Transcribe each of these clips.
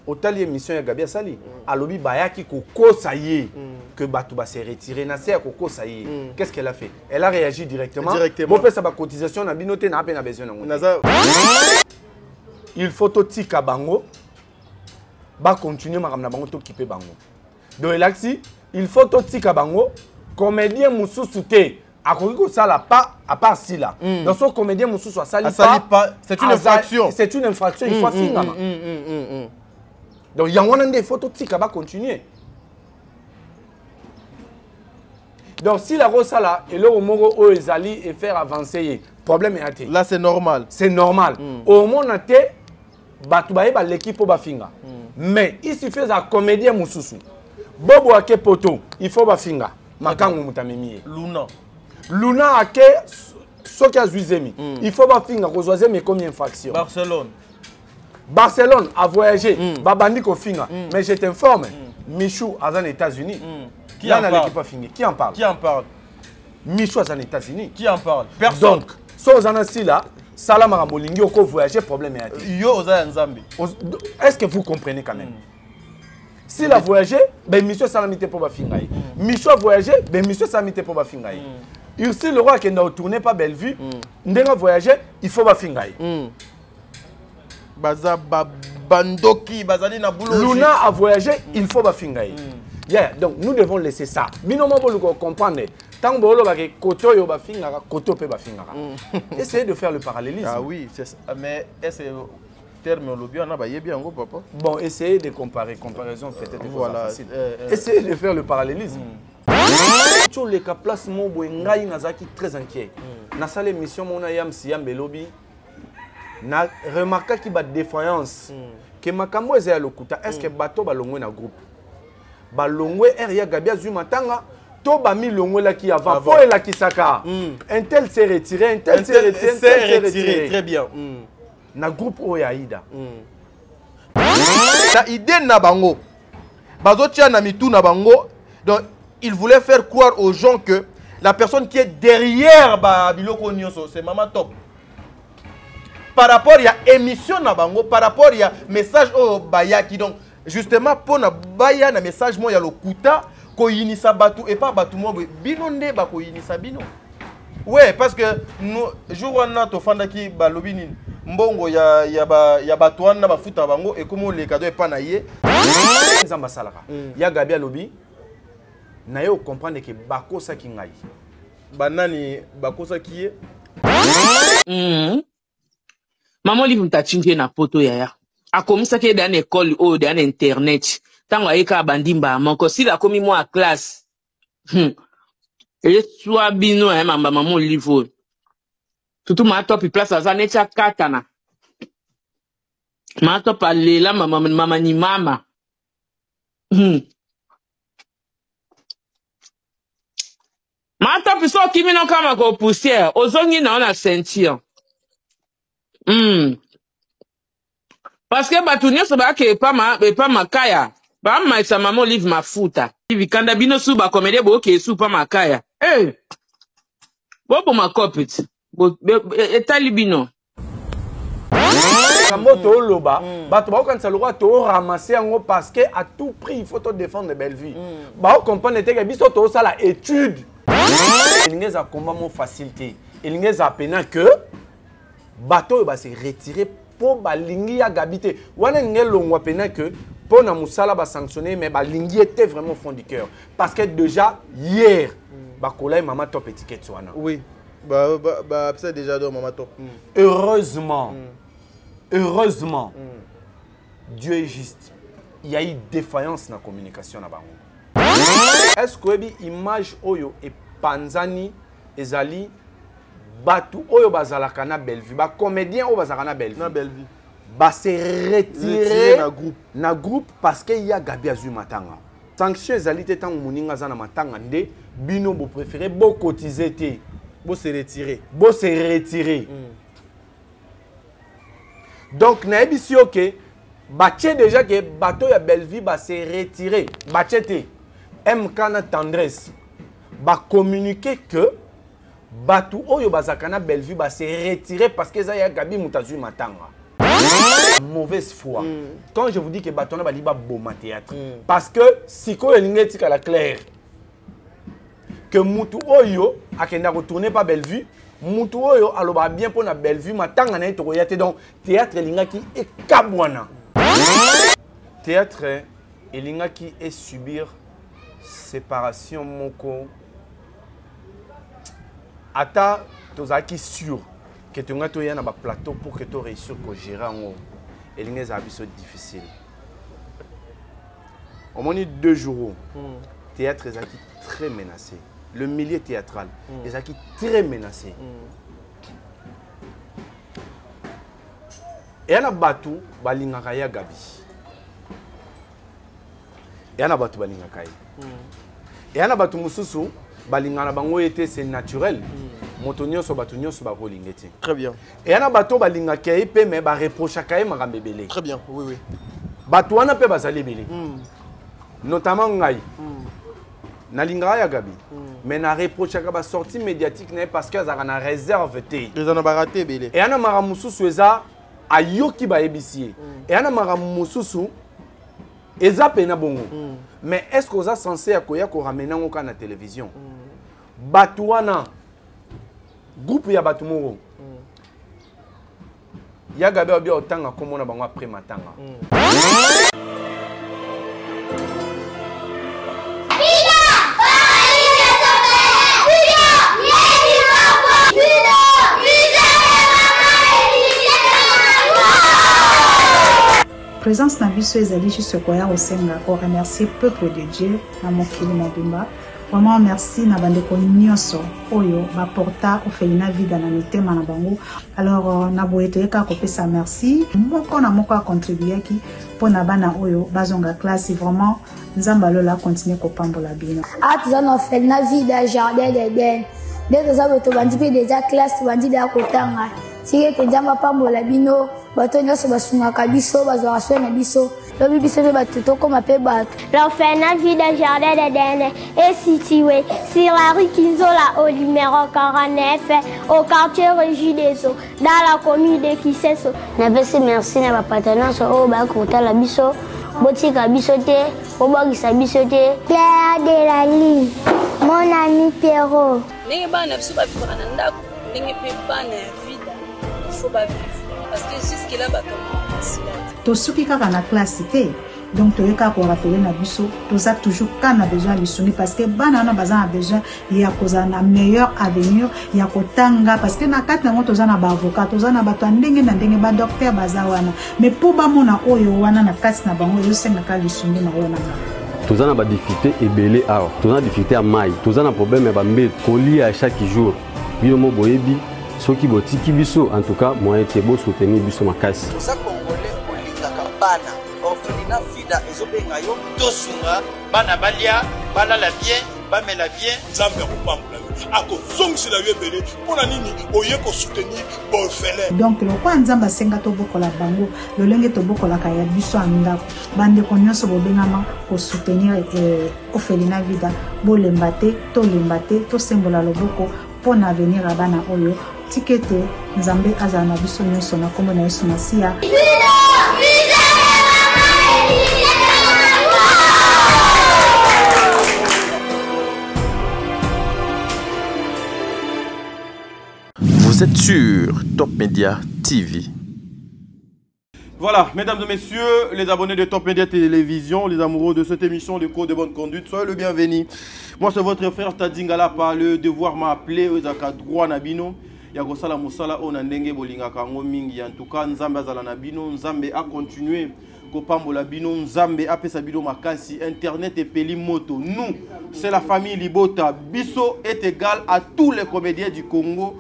Autant émission ya Gabi Sali. Alobi bayaki koko ça y est que Batouba s'est retiré. Nasser koko ça y est. Qu'est-ce qu'elle a fait? Elle a réagi directement. Bon peut ça ba cotisation na binoté na peine besoin na. Il faut to tika bango. Ba continuer makamna bango to kipe bango. Donc elaxi, il faut to tika bango comédien mususu te. Pas à part si là. Donc son comédien mususu soit sali pas. C'est une infraction. C'est une infraction, il faut finir. Donc, il y a des photos qui vont continuer. Donc, si la Rosa là, et le Moro Ezali et faire avancer, le problème est athée. Là, c'est normal. C'est normal. Au moins, l'équipe va finir. Mais il suffit d'un comédien Moussoussou. Bobo Ake Poto, il faut finir. Makangu Moutamemi. Luna Ake Sokia Zuizemi. Il faut finir. Rosoisé, mais combien d'infractions? Barcelone a voyagé, Babandi Kofinga. Mais je t'informe, Michou est aux États-Unis. Qui en parle? Qui en parle? Qui en parle? Michou est aux États-Unis. Qui en parle? Personne. Donc, si vous êtes ici là, Salam Rambolingi, vous voyagez, problème est Yo, Nzambi. Est-ce que vous comprenez quand même? S'il a voyagé, ben Michou Salamité pour Bafingaï. Michou a voyagé, ben Michou Salamité pour Bafingaï. Ici, le roi qui n'a tourné pas Bellevue, n'a voyagé, il faut Bafingaï. Bandoki, Bazali na boulot. Luna a voyagé, il faut bafingaï. Donc nous devons laisser ça. Binomo pour comprendre. Tant que koto yo bafingara, koto pe bafingara. Essayez de faire le parallélisme. Ah oui, c'est ça. Mais est-ce que terminologie on a ba yebi ngo papa? Bon, essayez de comparer, comparaison peut-être voilà. Essayez de faire le parallélisme. Sur les cas place mo boengai nazaki très inquiet. Na salle mission mona yam siam belobi. Na remarqué qu'il y a des défaillances. Que makambo ezaya lokuta est-ce que bato balongwe na groupe. Balongwe RIA Gabi Azumatanga to ba mi longwe la qui avant po et la qui saka. Un tel s'est retiré, un tel s'est retiré. Très bien. Na groupe Oyaïda. Ta idée na bango. Bazo tia na mitou na bango. Donc il voulait faire croire aux gens que la personne qui est derrière ba biloko nyonso c'est Mama Top. Par rapport à émission na bango, par rapport à message au bayaki donc justement pour na baya na message mo ya lokuta ko yinisa batu et pas batu mo bino nde ba ko yinisa bino. Ouais parce que nous jour wana to fanda ki balobi nini mbongo ya batu wana ba futa bango et comme les cadeaux et pas na ye nzamba salaka. Ya Gabi alobi na yo comprendre que bakosa ki ngai. Banani bakosa ki ye. Maman livre mtachinje na poto yaya. Akomisa ke dans école ou dans internet. Tango ayeka bandimba manko si la komi moi à classe. Et soit bino mamba maman livre. Tout ma top place à zanecha katana. Ma top aller là maman ni mama. Ma top so kimi no kama ko poussière. Ozongi na ona ceinture. Parce que batunia soba ke pas makaya. Ba maisa mamo live mafuta. Hivi kanda bino suba komede bo ke su pa makaya. Eh. Bobo makopit. Etali bino. Kamoto loba, bato ba kan salwa to ramasser ngo parce que à tout prix il faut te défendre Bellevue. Ba comprendre te ke biso to ça la étude. Il a combat mon facilité. Il a peine que bateau va se retirer pour balingi ya gabité. Wana ngelongwa pena que pour na musala ba sanctionner mais balingi était vraiment fond du cœur parce que déjà hier bakola Mama Top étiquette wana. Oui. C'est déjà dans Mama Top. Heureusement. Heureusement. Dieu est juste. Il y a eu défaillance dans la communication na bango. Est-ce que bi image oyo et panzani ezali batu oyo bazalaka na Bellevue ba comédien oyo bazalaka na Bellevue ba se retirer na groupe parce que y a Gabi Azumatanga sanction ezali te tant moninga za na matanga nde bino bo préféré bo cotiser te bo se retirer donc na ebisi OK batie déjà que bateau ya Bellevue ba se retirer batie te MK na tendresse ba communiquer que Batu oyo bazakana Bellevue ba se retirer parce que ça y a Gabi Azumatanga. Mauvaise foi. Quand je vous dis que Batona Baliba beau théâtre, parce que si ko elingetika à la claire que Moutou Oyo a kenda retourner pas Bellevue, Moutou Oyo aloba bien pour na Bellevue matanga na to yate donc théâtre elingaki e kabwana. Théâtre elingaki et subir séparation moko. Ata tozaki sûr que tu as un plateau pour que tu réussisses à gérer en haut. Et les habits difficile. Au moins 2 jours, le théâtre est très menacé. Le milieu théâtral est très menacé. Et il y a un bateau qui est Gabi. Et il y a un bateau qui est Et il y a un bateau qui c'est naturel. Très bien. Et il y a un bateau qui est mais il reproche bébé. Très bien, oui, oui. Bateau qui est bébé. Notamment Ngai. Nalinga ya Gabi. Mais na reproche la sortie médiatique parce qu'ils ont une réserve. Ils en ont raté belé. Et il y a un maramusu sueza ayoki ba ebisi. Et il y a un maramusu eza pena bongo. Mais est-ce que vous êtes censé ramener à la télévision? Batouana, groupe ya Batumoro. Ya Gabi obi otanga comme on a après matanga. Présence na biso ezali juste koya osenga ko remercier peuple de Dieu na mokili mobimba. Vraiment merci na bandeko nyonso oyo ba porta ofelina vida na mitema na bango. Alors na boyete ka kopesa merci. Moko na moko a contribuer ki pona bana oyo bazonga classe vraiment nzamba lola continuer ko pambola bino. Atizana ofelina vida jardin d'Eden. Dès ça beto bandi pe déjà classe bandi da kotanga. Sike ke nzamba pambola bino. Bato nyonso basungaka biso bazwaka soin na biso lobi biso mpe bato tokoma mpe bato. L'orphelinat de Jardin d'Eden est situé sur la rue Kinzola au numéro 49 au quartier Régie des Eaux dans la commune de Kiseso. Napesi merci na bapartenance oyo bakotala biso botika biso te obakisa biso te. Claire de la Ligne, mon ami Pierrot. Ndenge bana biso bavivaka na ndako ndenge mpe bana ya vida il faut bavivre. Parce que jusque là to suki kaka na classe te donc toyeka ko rappeler na biso toza toujours quand on a besoin de sonner parce que bana na baza a besoin ya koza na meilleur avenir ya kotanga parce que na kati na toza na ba avocat toza na bato ndenge na ndenge ba docteur baza wana mais pour ba mona oyo wana na kati na bango yo senga ka lisuni na wana toza na ba difficulté ebele awa toza na difficulté à mai toza na problème ba mbe colis à chaque jour bino mo boyebi soki botiki biso en tout cas moyen te bo soutenir biso makasi toza congolais olingaka bana orphelinat vida ezobenga yo tosunga bana balia balala bien bamela bien nzambe akopambola yo akozongisela yo ebele mpona nini oye kosoutenir baorphelin. Donc lokwa nzambe asenga tobokola bango lolenge tobokolaka ya biso ya ndako bandeko nyonso bobengama kosoutenir orphelinat vida bolemba te tolemba te tosembola loboko mpona avenir ya bana oyo tikete nzambe azala na biso nyonso na kombo na yesu masiya. Vous êtes sur Top Media TV. Voilà, mesdames et messieurs, les abonnés de Top Media Télévision, les amoureux de cette émission de cours de bonne conduite, soyez le bienvenu. Moi, c'est votre frère Tadingala par le devoir m'a appelé aux droit Nabino. Yagosala Moussala Onandenge Bolinga Kango Mingi. En tout cas, Nzambe Azala Nabino, Nzambe a continué. Kopambola Bino, Nzambe a fait sa bino makasi. Internet et Peli Moto. Nous, c'est la famille Libota. Bisso est égal à tous les comédiens du Congo.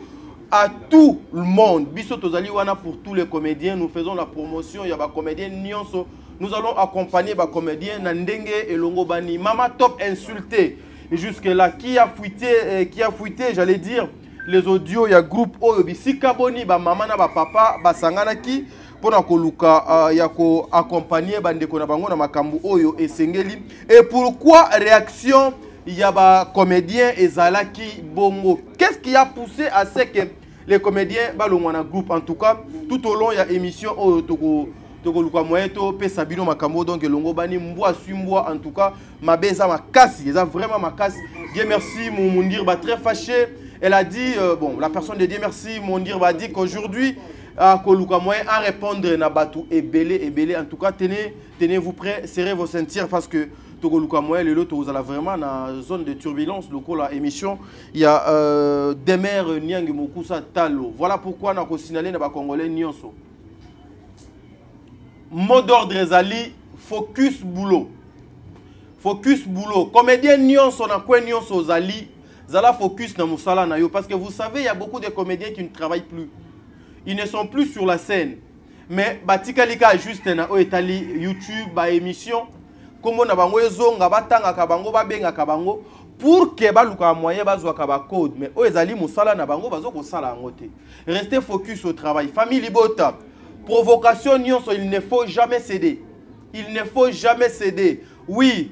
À tout le monde. Bisso Tozali Wana pour tous les comédiens. Nous faisons la promotion. Il y a des comédiens Nyonso. Nous allons accompagner les comédiens Nandenge et Longobani. Mama Top insulté. Et jusque-là, qui a fuité, j'allais dire, les audios, il y a groupe Oyobi. Si Kaboni, maman, papa, Sanganaki, pour Nakoluka, il y a accompagner Bandeko Nabango, Namakambu Oyo et Sengeli. Et pourquoi réaction? Il y a des comédiens et Zalaki Bongo. Qu'est-ce qui a poussé à ce que les comédiens balongwana groupe en tout cas tout au long il y a émission tokoluka moyen to pesa bino makambo donc elongo bani mbwa sumbwa en tout cas mabeza makasi eza vraiment makasi. Dieu merci mon dire ba très fâché. Elle a dit bon la personne de Dieu merci mon dire va dit qu'aujourd'hui à koluka moyen à répondre na batu ebele en tout cas tenez-vous prêts, serrez vos ceintures parce que tokoluka moyen lelo tozala vraiment na zone de turbulence loko la émission il y a Demer Niang Mokusa Talo. Voilà pourquoi na ko signaler na ba congolais nyonso. Mot d'ordre ezali focus boulot. Focus boulot. Comédien nyonso na kwe nyonso zali zala focus na musala na yo parce que vous savez il y a beaucoup de comédiens qui ne travaillent plus. Ils ne sont plus sur la scène. Mais batikalika juste na o etali YouTube ba émission comme na bango ezonga batanga ka bango babenga ka bango pour que baluka moyen bazwa ka ba code mais o ezali musala na bango bazoko sala ngote. Restez focus au travail. Famille Libota. Provocation nyonso, il ne faut jamais céder. Il ne faut jamais céder. Oui,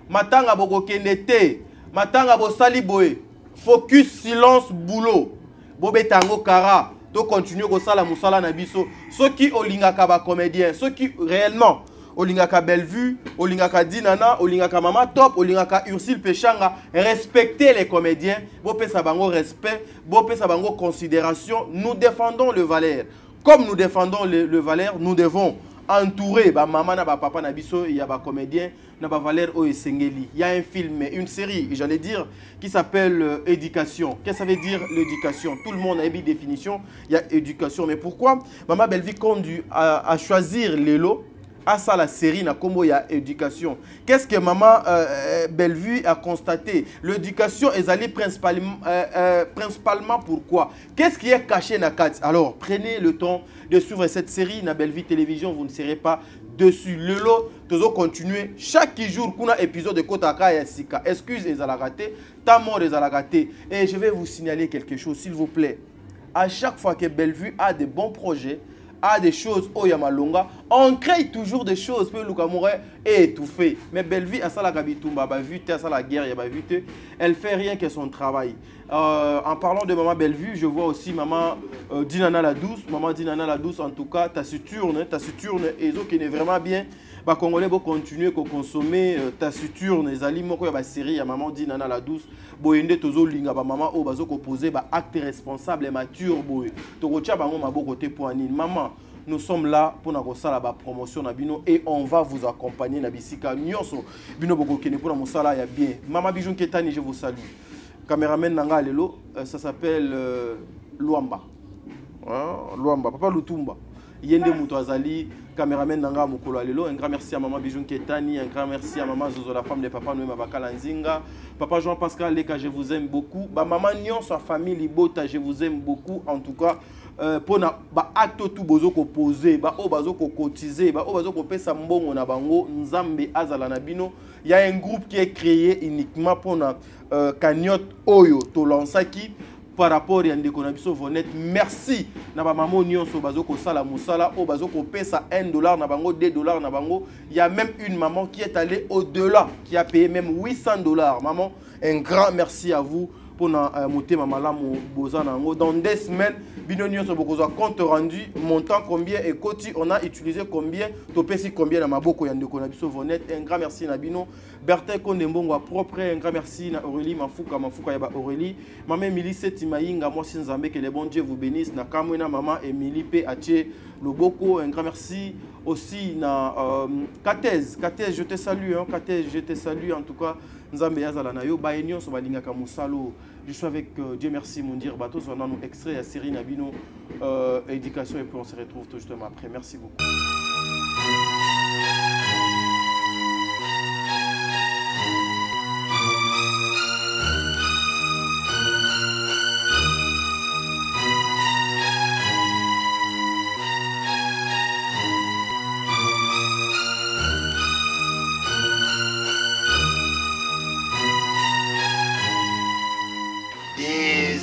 matanga boko kendete, matanga bo saliboé. Focus, silence, boulot. Bobetango kara, to continue ko sala musala na biso. Ceux qui olingaka ba comédien, ceux qui réellement olingaka Bellevue, olingaka Dinana, olingaka Mama Top, olingaka Ursule Pechanga, respectez les comédiens. Bopesa bango respect, bopesa bango considération. Nous défendons le Valère. Comme nous défendons le Valère, nous devons entourer ba maman na ba papa na biso, il y a ba comédien na ba Valère o Esengeli. Il y a un film, une série, j'allais dire, qui s'appelle Éducation. Qu'est-ce que ça veut dire l'éducation? Tout le monde a une définition, il y a éducation. Mais pourquoi Maman Bellevue conduit à choisir les lots à ça la série na combo il y a éducation. Qu'est-ce que maman Bellevue a constaté? L'éducation est allée principalement pourquoi? Qu'est-ce qui est caché na kat? Alors prenez le temps de suivre cette série na Bellevue Télévision, vous ne serez pas dessus. Le lot toujours continuer chaque jour qu'on a épisode de Kotaka et Sika. Excuse les raté, ta mort les raté. Et je vais vous signaler quelque chose s'il vous plaît. À chaque fois que Bellevue a des bons projets, a des choses au Yamalonga, on crée toujours des choses pour Lukamore est étouffé. Mais Bellevue a ça la Gabitumba, a ça la guerre, elle fait rien que son travail. En parlant de maman Bellevue, je vois aussi maman Dinana la douce, maman Dinana la douce en tout cas, taciturne et zo qui est vraiment bien. Bah Congolais vont continuer à consommer taciturne, les aliments quoi, bah série à maman Dinana la douce, boyende tozo linga bah maman oh bazo poser bah acte responsable et mature boy. Tokocha bango mabo côté poanine. Maman, nous sommes là pour nous faire la promotion na bino et on va vous accompagner na bisika nyonso. Bino boko kene pour nous sala ya bien. Maman Bijou Ketani, je vous salue. Caméraman nanga lelo, ça s'appelle Luamba. Luamba, papa Lutumba. Yende Moutouazali, caméraman Nanga Mokolo Alelo. Un grand merci à maman Bijou Ketani, un grand merci à maman Zozo, la femme de papa Noé Mabakala Nzinga. Papa Jean-Pascal Leka, je vous aime beaucoup. Bah, maman Nyon, sa famille Libota, je vous aime beaucoup. En tout cas, pour na ba acte tout bozo ko poser, ba o bazo ko cotiser, ba o bazo ko pesa mbongo na bango, Nzambe azala na bino. Il y a un groupe qui est créé uniquement pour na cagnotte Oyo to lansaki. Par rapport à Ndeko Nabiso Vonnet, merci na ba maman nyonso bazoko sala musala o bazoko pesa $1 na bango $2 na bango. Il y a même une maman qui est allée au-delà, qui a payé même $800. Maman, un grand merci à vous pour monter ma malamu bozanango. Dans 2 semaines, bino nyonso bokozwa compte rendu, montant combien et koti on a utilisé combien, topesi combien na maboko ya Ndeko Nabiso Vonnet. Un grand merci na bino. Bertin Kondembongo propre, un grand merci na Aurélie Mafuka yaba Aurélie. Maman Emily Setimaïnga, moi Sinzambe, que les bons Dieu vous bénissent. Na Kamwena maman Emily P. Ache Loboko, un grand merci aussi na Katez, je te salue, hein, Katez, je te salue en tout cas. Nzambe yazala na yo ba enyo so balinga ka musalo. Je suis avec Dieu merci mon dire bateau on a nous extrait à série Nabino éducation et puis on se retrouve tout justement après. Merci beaucoup.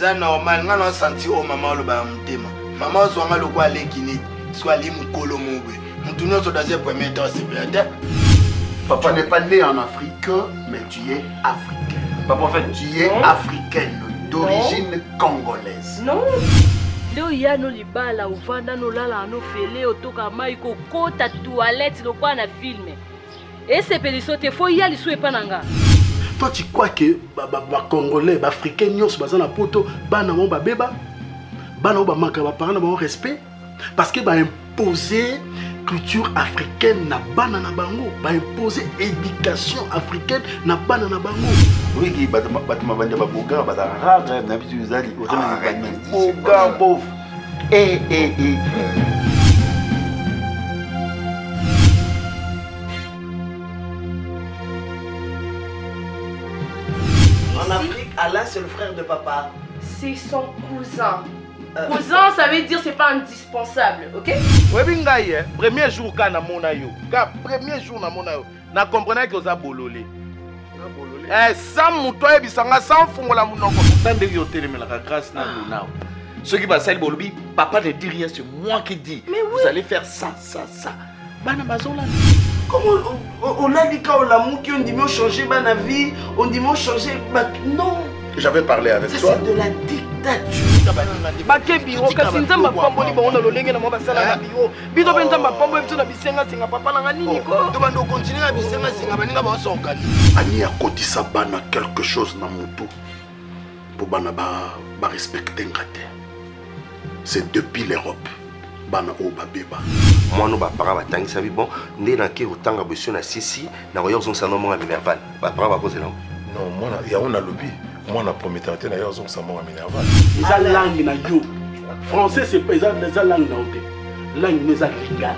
C'est normal, on a senti au maman le bas mutema. Maman soit le quoi les guinées, soit les mukolo moube. Nous tournons sur le premier temps, c'est bien. Papa n'est pas né en Afrique, mais tu es africaine. Papa en fait, tu es africaine d'origine congolaise. Non. Leo yano libala uvanda no lala no fele otoka mai ko kota toilette lo kwa na filme. Et c'est pédiso te faut y aller sous epananga. Toi tu crois que ba congolais, ba africains nyos baza na poto bana mo ba beba bana ba manka ba parents ba respect parce que ba imposer culture africaine na bana na bango, ba imposer éducation africaine na bana na bango. Oui, qui bat ma bande ba boga ba rare na bitu zali otana ni boga bof. En Afrique, Alain c'est le frère de papa. C'est son cousin. Cousin, ça veut dire c'est pas indispensable, ok? Oui, bingaye, premier jour quand na mona yo. Premier jour na mona yo. Na comprenez que oza bololé. Sans mouton et bisanga sans fungola munoko. Tande yo telemela grâce na luna. Ceux qui passent bolobi, papa ne dit rien, c'est moi qui dis. Mais oui. Vous allez faire ça. Bana bazola. Comment on a dit quand on l'a mouki, on dit mais on changer ma vie, on dit mais on changer. Non. J'avais parlé avec ça, toi. C'est de la dictature. Bake biro kasi nzamba pamboli bango na lolenge na mwa basala na biro. Bito pe nzamba pambo biso na bisenga singa papa na nini ko. To bando continuer na bisenga singa baninga ba soka. Ani akotisa bana quelque chose na mutu. Pour bana ba respecter ngate. C'est depuis l'Europe. Bana o babeba. Moi no ba para ba tangisa bi bon ndé na ke otanga beso na sisi na royo zonsa no mo Minerval. Ba para ba cause là. Non, moi ya on a lobby. Moi, je promis à tenir aux hommes à Minerval. Ils ont langue na yo. Français, c'est pas les langues na ote. Langue les lingala.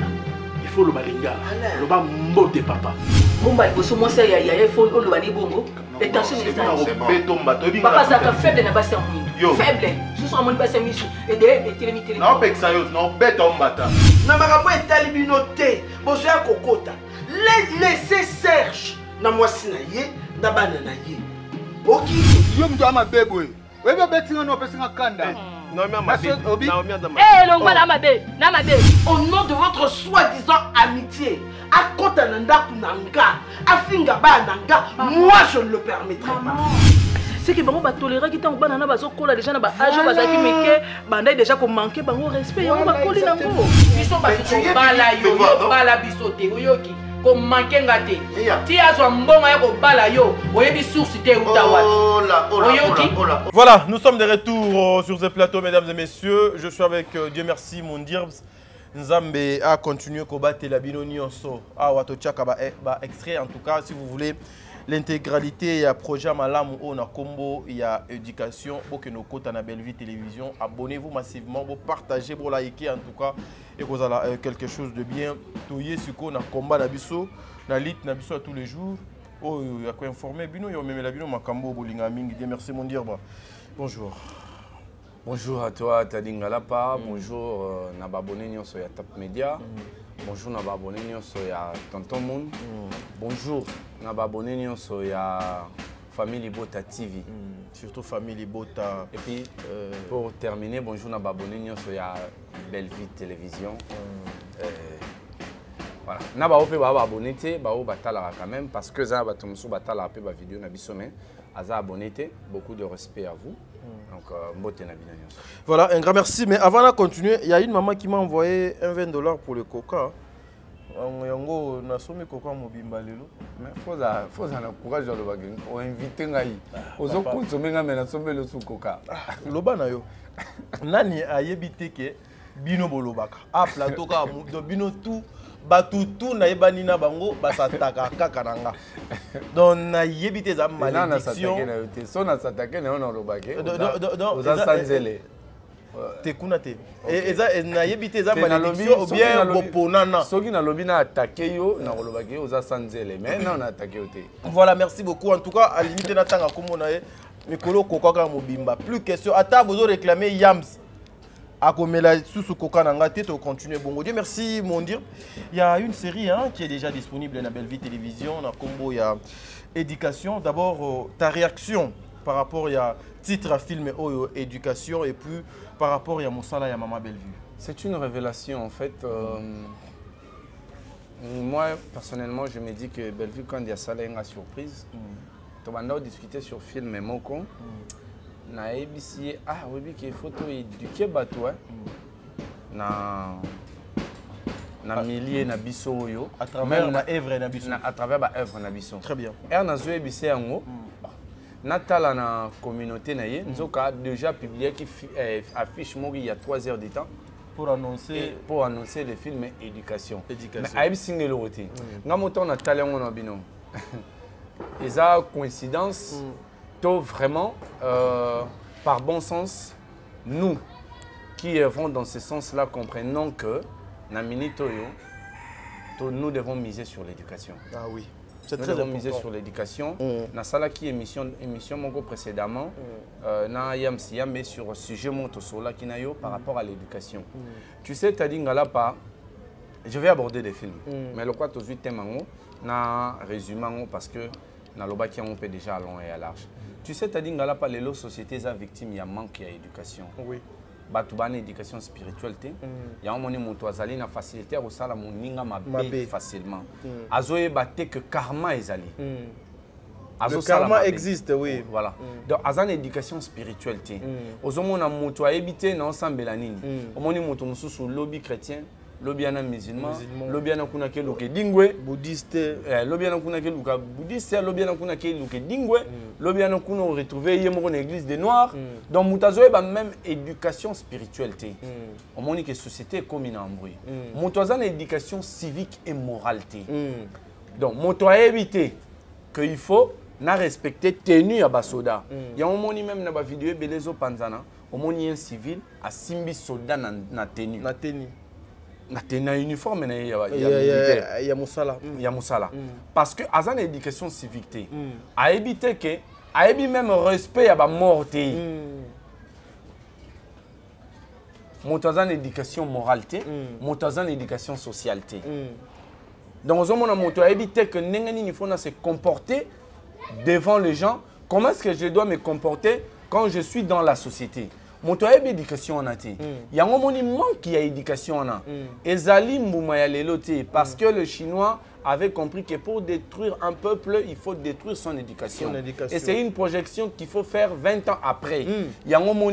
Il faut le balingala. Le ba mbote papa. Bomba boso mo se ya faut le bani bongo. Et attention les amis. Papa ça ka faible na basi en faible. Ce sont mon basi misu. Et de télé. Non, pas que ça yo, non, bête on bata. Na marapo et talibinoté. Boso ya kokota. Laissez Serge na mwasi na ye, na bana na ye. Ok. Yo mtu ama bebwe. Wewe betinga no pesinga kanda. Non mais ma obi. Eh longwa na mabe, na mabe. Au nom de votre soi-disant amitié, à kota nanda kunanga, à finga ba nanga, moi je ne le permettrai pas. C'est que bango ba tolérer ki tango bana na bazo kola déjà na ba âge bazaki meke banda déjà ko manquer bango respect yango ba koli nango. Biso ba ko bala yo bala biso te oyoki. Comme manquer ngate. Ti azo mbonga ya ko bala yo, oyebi source te utawat. Voilà, nous sommes de retour sur ce plateau, mesdames et messieurs. Je suis avec Dieu merci, mon Dirbs. Nzambe a continué à combattre la binonionso. Ah, watochaka ba extrait en tout cas, si vous voulez. L'intégralité, il y a projet Malam ou na combo, il y a éducation. Pour que nos côtes en Belle Vie Télévision, abonnez-vous massivement, vous partagez, vous likez en tout cas. Et vous avez quelque chose de bien. Toye suko na combat na biso, na lit na biso tous les jours. Oh, il y a quoi informer. Bino, il y a même la bino makambo bolinga mingi. Merci mon Dieu. Bonjour. Bonjour à toi, Tadingalapa. Bonjour, Nababone Nyonso ya Top Media. Bonjour, Nababone Nyonso ya Tonton Moon. Bonjour, Nababone Nyonso ya Famille Bota TV. Surtout Famille Bota. Et puis, pour terminer, bonjour, Nababone Nyonso ya Belle Vie Télévision. Voilà. Nabaope ba abonné te, ba batala quand même parce que ça ba tomso batala pe ba vidéo na bisomé. Aza abonné te, beaucoup de respect à vous. Donc voilà, un grand merci. Mais avant de continuer, il y a une maman qui m'a envoyé un $20 pour le coca. Yango na somme coca mobimba lelo. Mais faut en courage dans le bagage. On invite ngai. Ozo consommer ngai na somme le sou coca. Loba na yo. Nani ayebite ke bino bolobaka. A plateau ka do bino tout batutu na yebani na bango basataka kaka nanga. Donc na yebite za malédiction. So na satake na on lobake. Oza sanzele. Te kuna te. Eza na yebite za malédiction ou bien boponana. Soki na lobi na attaquer yo na lobake oza sanzele. Mais na on a attaqué yo te. Voilà, merci beaucoup. En tout cas, à limite na tanga komona ye mikolo kokaka mobimba. Plus question. Ata bozo réclamer Yams. Sous Coca continuer bon Dieu merci mon Dieu. Il y a une série qui est déjà disponible dans Belle Vie Télévision, dans combo il y a éducation. D'abord ta réaction par rapport à titre à film éducation et puis par rapport à Moussala et Maman Belle Vue. C'est une révélation en fait. Moi personnellement je me dis que Belle Vue quand il y a ça là une surprise. On va discuter sur film et moko. na ABC ah oui que photo éduquer bato na milieu na biso yo à travers na œuvre na biso à travers ba œuvre na biso. Très bien. Na zo ABC yango natala na communauté na ye nzoka déjà publié qui affiche moko il y a 3 heures de temps pour annoncer le film éducation. Mais ABC ngelo wote. Nga moto na tala yango na bino. Eza coïncidence to vraiment par bon sens nous qui œuvrons dans ce sens-là comprenons que na minute nous devons miser sur l'éducation. Ah oui. C'est très important. Miser sur l'éducation. Na sala qui émission moko précédemment na yamsi mais sur le sujet monto sola kinayo par rapport à l'éducation. Tu sais t'as dit ngala pas je vais aborder des films mais le quoi tout de suite thème na résumé parce que na loba qui on peut déjà à long et à large. Tu sais t'as dit ngala pas les sociétés à victimes il y a manque d'éducation. Oui. Batubane éducation spirituelle il y a un moment où azali na facilité au sala moninga mabe facilement azoye batte que karma ezali le karma existe oui voilà donc azan éducation spirituelle ozomona moto aebité na osambela nini omoni moto mususu lobby chrétien lobby ana musulman lobby ana kuna ke luke dingwe bouddhiste lobby ana kuna ke luka bouddhiste lobby ana kuna ke luke dingwe lobby ana kuna retrouver yemo na église des noirs donc mutazoe ba même éducation spirituelle on moni que société comme ina embrouille mutazo na éducation civique et morale donc moto a évité que il faut na respecter tenue ya basoda ya on moni même na ba vidéo belezo panzana on moni un civil a simbi soda na tenue na uniforme na ya musala parce que azan éducation civique a évité que a ébi même respect ya ba mort motazan éducation morale motazan éducation sociale donc on a moto a évité que n'engani il faut se comporter devant les gens. Comment est-ce que je dois me comporter quand je suis dans la société? Mon toit éducation en a été. Il y a un moment qui y a éducation en a. Ezali Mboumaya Leloté parce que le Chinois avait compris que pour détruire un peuple, il faut détruire son éducation. Et c'est une projection qu'il faut faire 20 ans après. Il y a un moment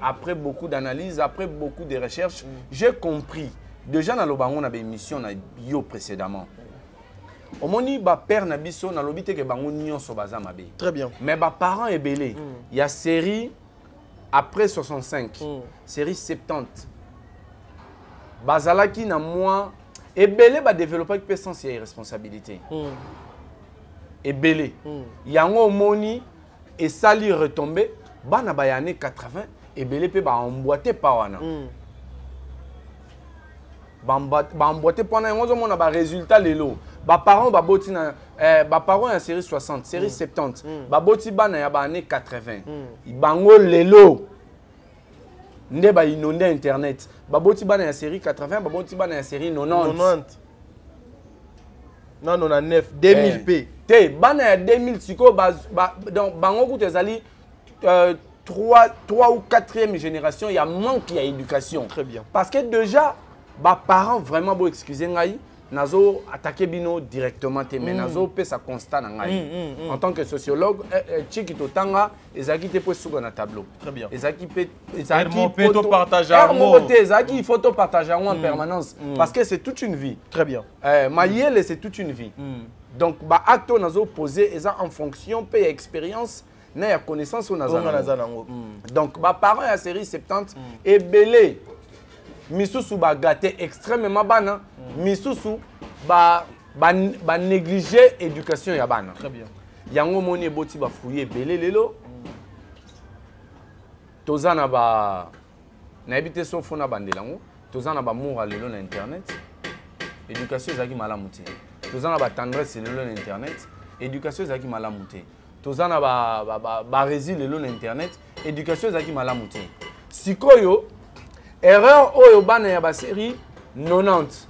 après beaucoup d'analyses, après beaucoup de recherches, j'ai compris. Déjà dans le bango on avait une émission précédemment. Au moni ba père na biso na lobité que bango nyonso baza mabe. Très bien. Mais ba parents est belé. Il y a série après 65, série 70. Bazalaki na moi et belé ba développer que sans responsabilité. Et belé. Yango moni et sali retomber ba na ba année 80 et belé pe ba emboîter pa wana. Ba emboîter pa na ngozo mona ba résultat lelo. Ba parents ba boti na ba parents en série 60, série 70. Ba boti ba na ya ba année 80. Bango lelo. Nde ba inondé internet. Ba boti ba na série 80, ba boti ba na série 90. Non 99 2000 p. Te ba na 2000 siko donc bango ku tezali 3 ou 4e génération, il y a manque il y a éducation. Très bien. Parce que déjà ba parents vraiment beau excuser ngai nazo attaquer bino directement mais nazo pe ça constat na ngai en tant que sociologue chiki to tanga ezaki te po suka na tableau. Très bien. Ezaki photo partager ezaki photo partager en permanence parce que c'est toute une vie. Très bien. Mayele c'est toute une vie. Donc ba acte nazo poser eza en fonction pe expérience na ya connaissance au nazana. Donc ba parents à série 70 et belé misusu ba gâté extrêmement bana misusu ba négliger éducation ya bana. Très bien. Yango moni boti ba fouiller belé lelo tozana ba na habité son fona bandelango tozana ba moura lelo na internet éducation ezaki malamu te tozana ba tendresse lelo na internet éducation ezaki malamu te tozana ba résil lelo na internet éducation ezaki malamu te sikoyo erreur oyo bana ya ba série 90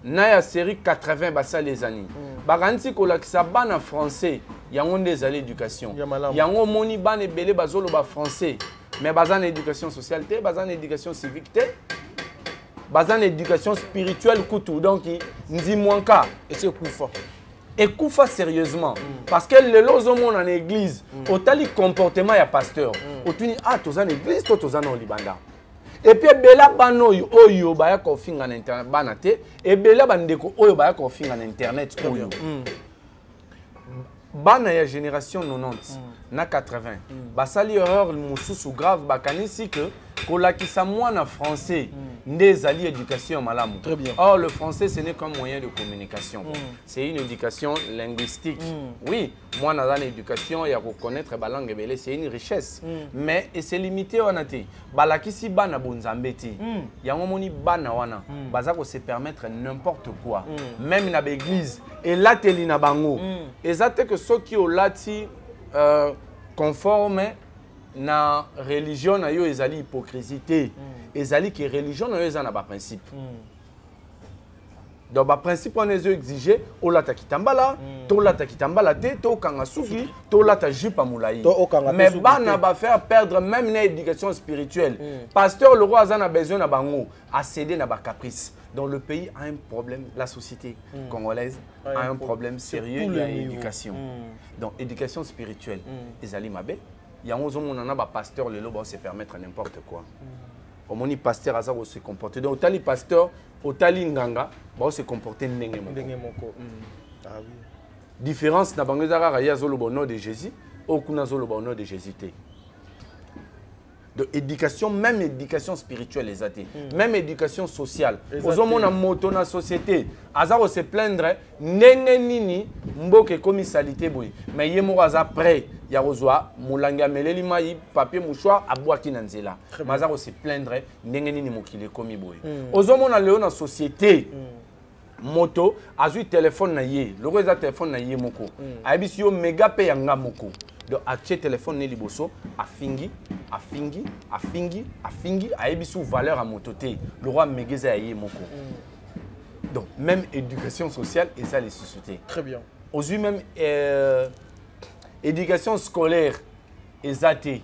na ya série 80 basa les années bakanti kolakisa bana français yango nde ezali éducation yango moni bana ebele bazoloba français mais baza na éducation sociale te baza na éducation civique te baza na éducation spirituelle kutu donc ndimwanka ese kufa ekufa sérieusement parce que lelo ozomona en église otali comportement ya pasteur otuni toza na église toza na libanda et puis ebela bana oyo baya kofinga na internet bana te ebela bandeko oyo baya kofinga na internet oyo bana ya génération 90 na 80 basali erreur mosusu grave bakanisi que kolakisa mwana français nde ezali éducation malamu. Très bien. Or le français ce n'est qu'un moyen de communication. C'est une éducation linguistique. Oui, moi dans l'éducation il y a reconnaître la langue ebele c'est une richesse. Mais c'est limité wana te. Balakisi bana bonzambeti. Yango moni bana wana bazako se permettre n'importe quoi. Même na l'église et là teli na bango. Ezate que ceux qui ont lati conforme na religion na yo ezali hypocrisie ezali que religion na yo ezana ba principe donc ba principe on les exiger olata kitambala to lata kitambala te to kanga suki to lata jupe moulaï mais bana ba faire perdre même na éducation spirituelle pasteur le roi azana besoin na bango a céder na ba caprice. Donc le pays a un problème, la société congolaise a un problème sérieux de l'éducation. Donc éducation spirituelle ezali mabe. Il y a un pasteur le lobo se permettre n'importe quoi. Au moins pasteur a se comporter. Donc autant les pasteurs, autant les nganga, se comporter n'engemoko. Différence na bango zara ya zolo bono de Jésus, au kuna zolo bono de Jésus té. De éducation, même éducation spirituelle les athées, même éducation sociale. Aux hommes on a moto na société, azaro se plaindre nene nini mboke comme salité boy. Mais yemo aza prêt, ya rozwa mulanga meleli mai papier mouchoir abwaki na nzela. Mazaro se plaindre nene nini mokile comme boy. Aux hommes on a léo na société. Moto azui téléphone na ye, le reza téléphone na ye moko. Aibisi yo méga pe yanga moko. Donc acheter téléphone ne liboso afingi aibisi valeur à mototé. Le roi megeza ye moko. Donc même éducation sociale et ça les sociétés. Très bien. Aujourd'hui même éducation scolaire et zate.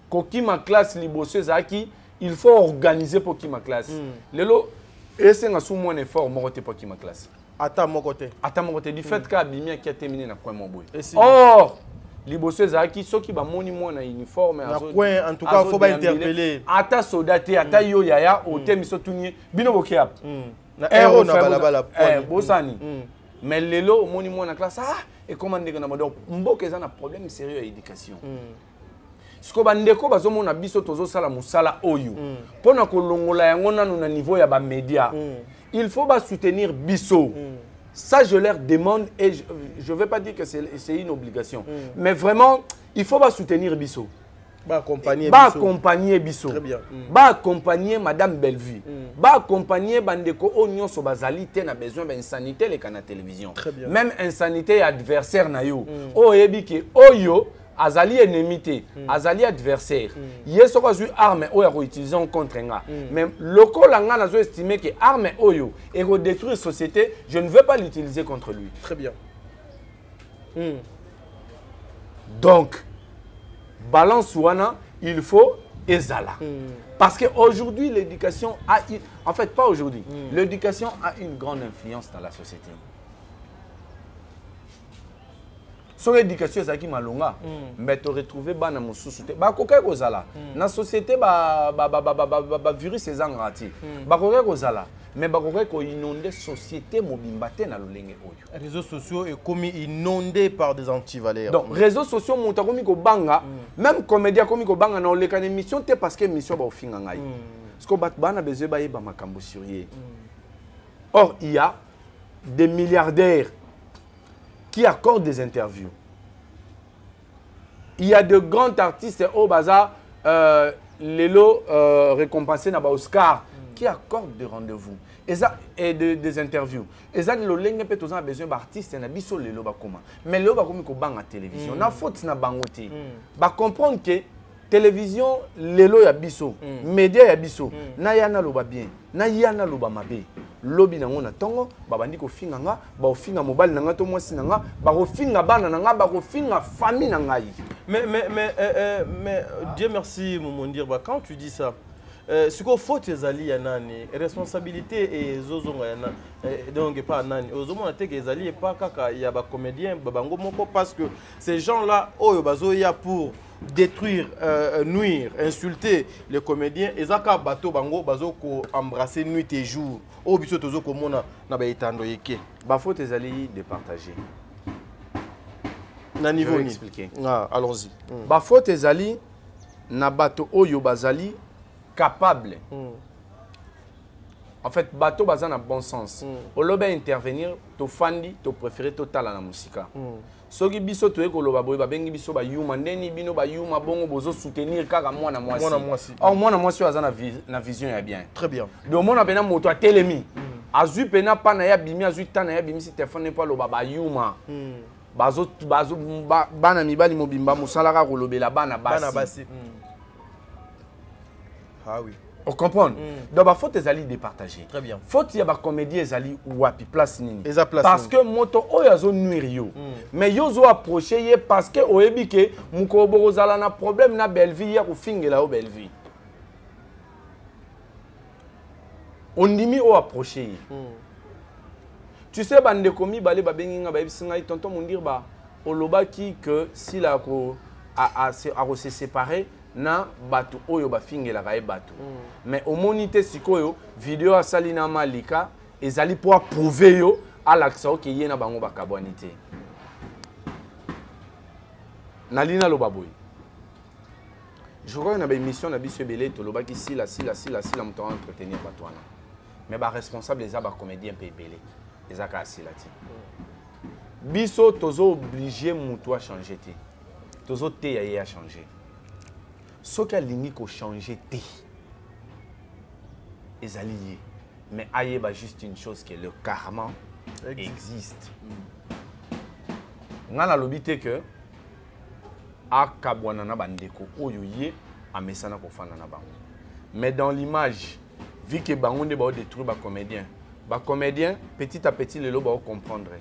Koki ma classe liboso zaki, il faut organiser pour qui ma classe. Lelo et c'est un sous moins effort moroté pour qui ma classe. Attends mon côté. Attends mon côté du fait que Bimia qui a terminé na coin mon boy. Or liboso zaki ceux qui ba moni moi na uniforme na coin en tout cas faut pas interpeller. Ata sodaté ata yo yaya au thème so tunye bino bokiap. Na héros na balabala. Bosani. Mais lelo moni moi na classe et comment ndeka na donc mboka za na problème sérieux à éducation. Siko bandeko bazomona biso tozo sala musala oyo. Pona kolongola yango nanu na niveau ya ba média. Il faut soutenir biso. Ça je leur demande et je ne veux pas dire que c'est une obligation. Mais vraiment il faut soutenir biso. Accompagner biso. Très bien. Accompagner madame Bellevue. Accompagner bandeko onyo so bazali te na besoin d'insanité les canaux télévision. Même insanité adversaire na yo. O ebiki oyo azali ennemi, azali adversaire. Yeso ko zu arme oyo ko utiliser contre nga. Mais loko la nga nazo estimer que arme oyo et ko détruire société, je ne veux pas l'utiliser contre lui. Très bien. Donc balance wana, il faut ezala. Parce que aujourd'hui l'éducation a en fait pas aujourd'hui. L'éducation a une grande influence dans la société. Son éducation ezaki malonga mais tu retrouver bana mususu te ba koka kozala na société ba virus ezangati ba koka kozala mais ba koka ko inonder société mobimba te na lolenge oyo réseaux sociaux est comme inondés par des antivaleurs. Donc réseaux sociaux monta komi ko banga même comédien komi ko banga na oleka émission te parce que émission ba ofinga ngai parce que bat bana besoin ba yeba makambo surier. Or il y a des milliardaires qui accordent des interviews. Il y a de grands artistes au bazar, Lelo récompensés dans Oscar, qui accordent des rendez-vous et des interviews. Et ça, le lingue peut avoir besoin d'artistes, na biso Lelo bakoma. Mais Lelo bakoma ko bang à télévision. Na faute na bangote. Ba comprendre que télévision Lelo ya biso, média ya biso, na yana loba bien, na yana loba mabe. Lobi nango na tongo babandi ko finga nga ba ofinga mobile nanga to mwasi nanga ba ko finga bana nanga ba ko finga famille nanga. Mais Dieu merci mon dire quand tu dis ça ce qu'on faut ezali ya nani responsabilité et zozonga ya nani donc pas nani ozomona te que ezali pas kaka ya ba comédien bango moko parce que ces gens là oyo bazoya pour détruire nuire insulter les comédiens ezaka bato bango bazoko embrasser nuit et jour o biso tozoko mona na ba etando yeke ba faute ezali de partager na niveau ni expliquer allons-y ba faute ezali na bato oyo bazali capable. En fait, bateau bazan a bon sens. Au lobe intervenir, to fandi, to préféré total na musika. Soki biso to ekoloba boy ba bengi biso ba yuma ndeni bino ba yuma bongo bozo soutenir kaka mwana mwasi. Oh mwana mwasi azana na vision ya bien. Très bien. Do mona bena moto a telemi. Azu pena pa na ya bimi azu ta na ya bimi si téléphone pas loba ba yuma. Bazo bana mibali mobimba musala ka kolobela bana basi. Ah oui. On comprend. Donc, il faut que les départager. Très bien. Faut qu'il y ait des comédiens qui wapi place nini. Parce que moto oyo nuire mais yo zo approcher parce que oyebi ke mukobo zala na problème na Belleville ya ko fingela o Belleville. On dimi o approcher. Tu sais bande komi balé ba benginga ba bisinga tonton mundir ba oloba ki que si la ko a se séparer na batu oyo ba fingela ka e batu. Mais au monité sikoyo vidéo asali na malika ezali pour prouver yo à l'accent que yé na bango ba kabwanité. Nalina lo baboy. Je crois na ba émission na biso belé to loba ki si la muto entretenir batwana. Mais ba responsable les ba comédien pe belé. Ezaka asilati. Biso tozo obligé muto a changer té. Tozo té ya changer. Ce qui a ligné qu'on changer té. Les alliés. Mais aïe bah juste une chose que le karma existe. On a l'obité que a kabwanana bandeko oyoye a mesana ko fanana bango. Mais dans l'image, vu que bango de ba détruire ba comédien petit à petit le loba comprendre.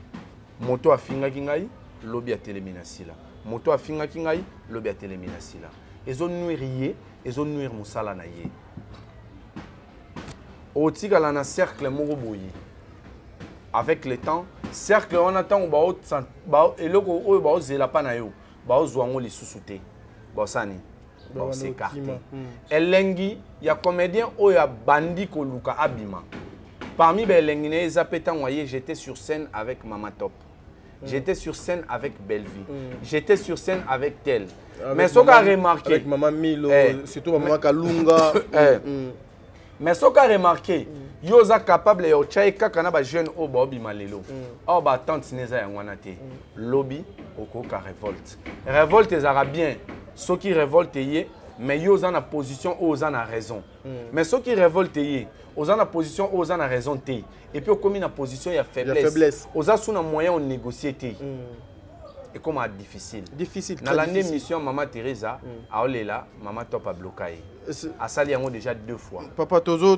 Moto a finga kingai, lobi a téléminasila. Moto a finga kingai, lobi a téléminasila. Ils ont nuirié, ils ont nuire musala na ye. Au tika la na cercle moroboyi. Avec le temps, cercle on attend au bao et loko o bao zela pa na yo. Bao zwango li susute. Bao sani. Bao s'écarter. Elengi ya comédien o ya bandi ko luka abima. Parmi les lengine ezapeta ngoye, j'étais sur scène avec Mama Top. J'étais sur scène avec Belleville. J'étais sur scène avec tel. Mais ce qu'on a remarqué. Avec Maman Milo, surtout Maman Kalunga. Mais ce qu'on a remarqué, yo za capable yo chaika kana ba jeune o ba obi malelo. O ba tante neza ya ngwana te. Lobby okoka révolte. Révolte ezara bien. Ceux qui révoltent yé, mais yo za na position o za na raison. Mais ceux qui révoltent yé, aux en position aux en raison té. Et puis comme une position il y a faiblesse. Aux a sous un moyen on négocier té. Et comment difficile. Difficile. Dans l'année mission Maman Teresa à Olela, Maman Top a bloqué. À Sali déjà 2 fois. Papa Tozo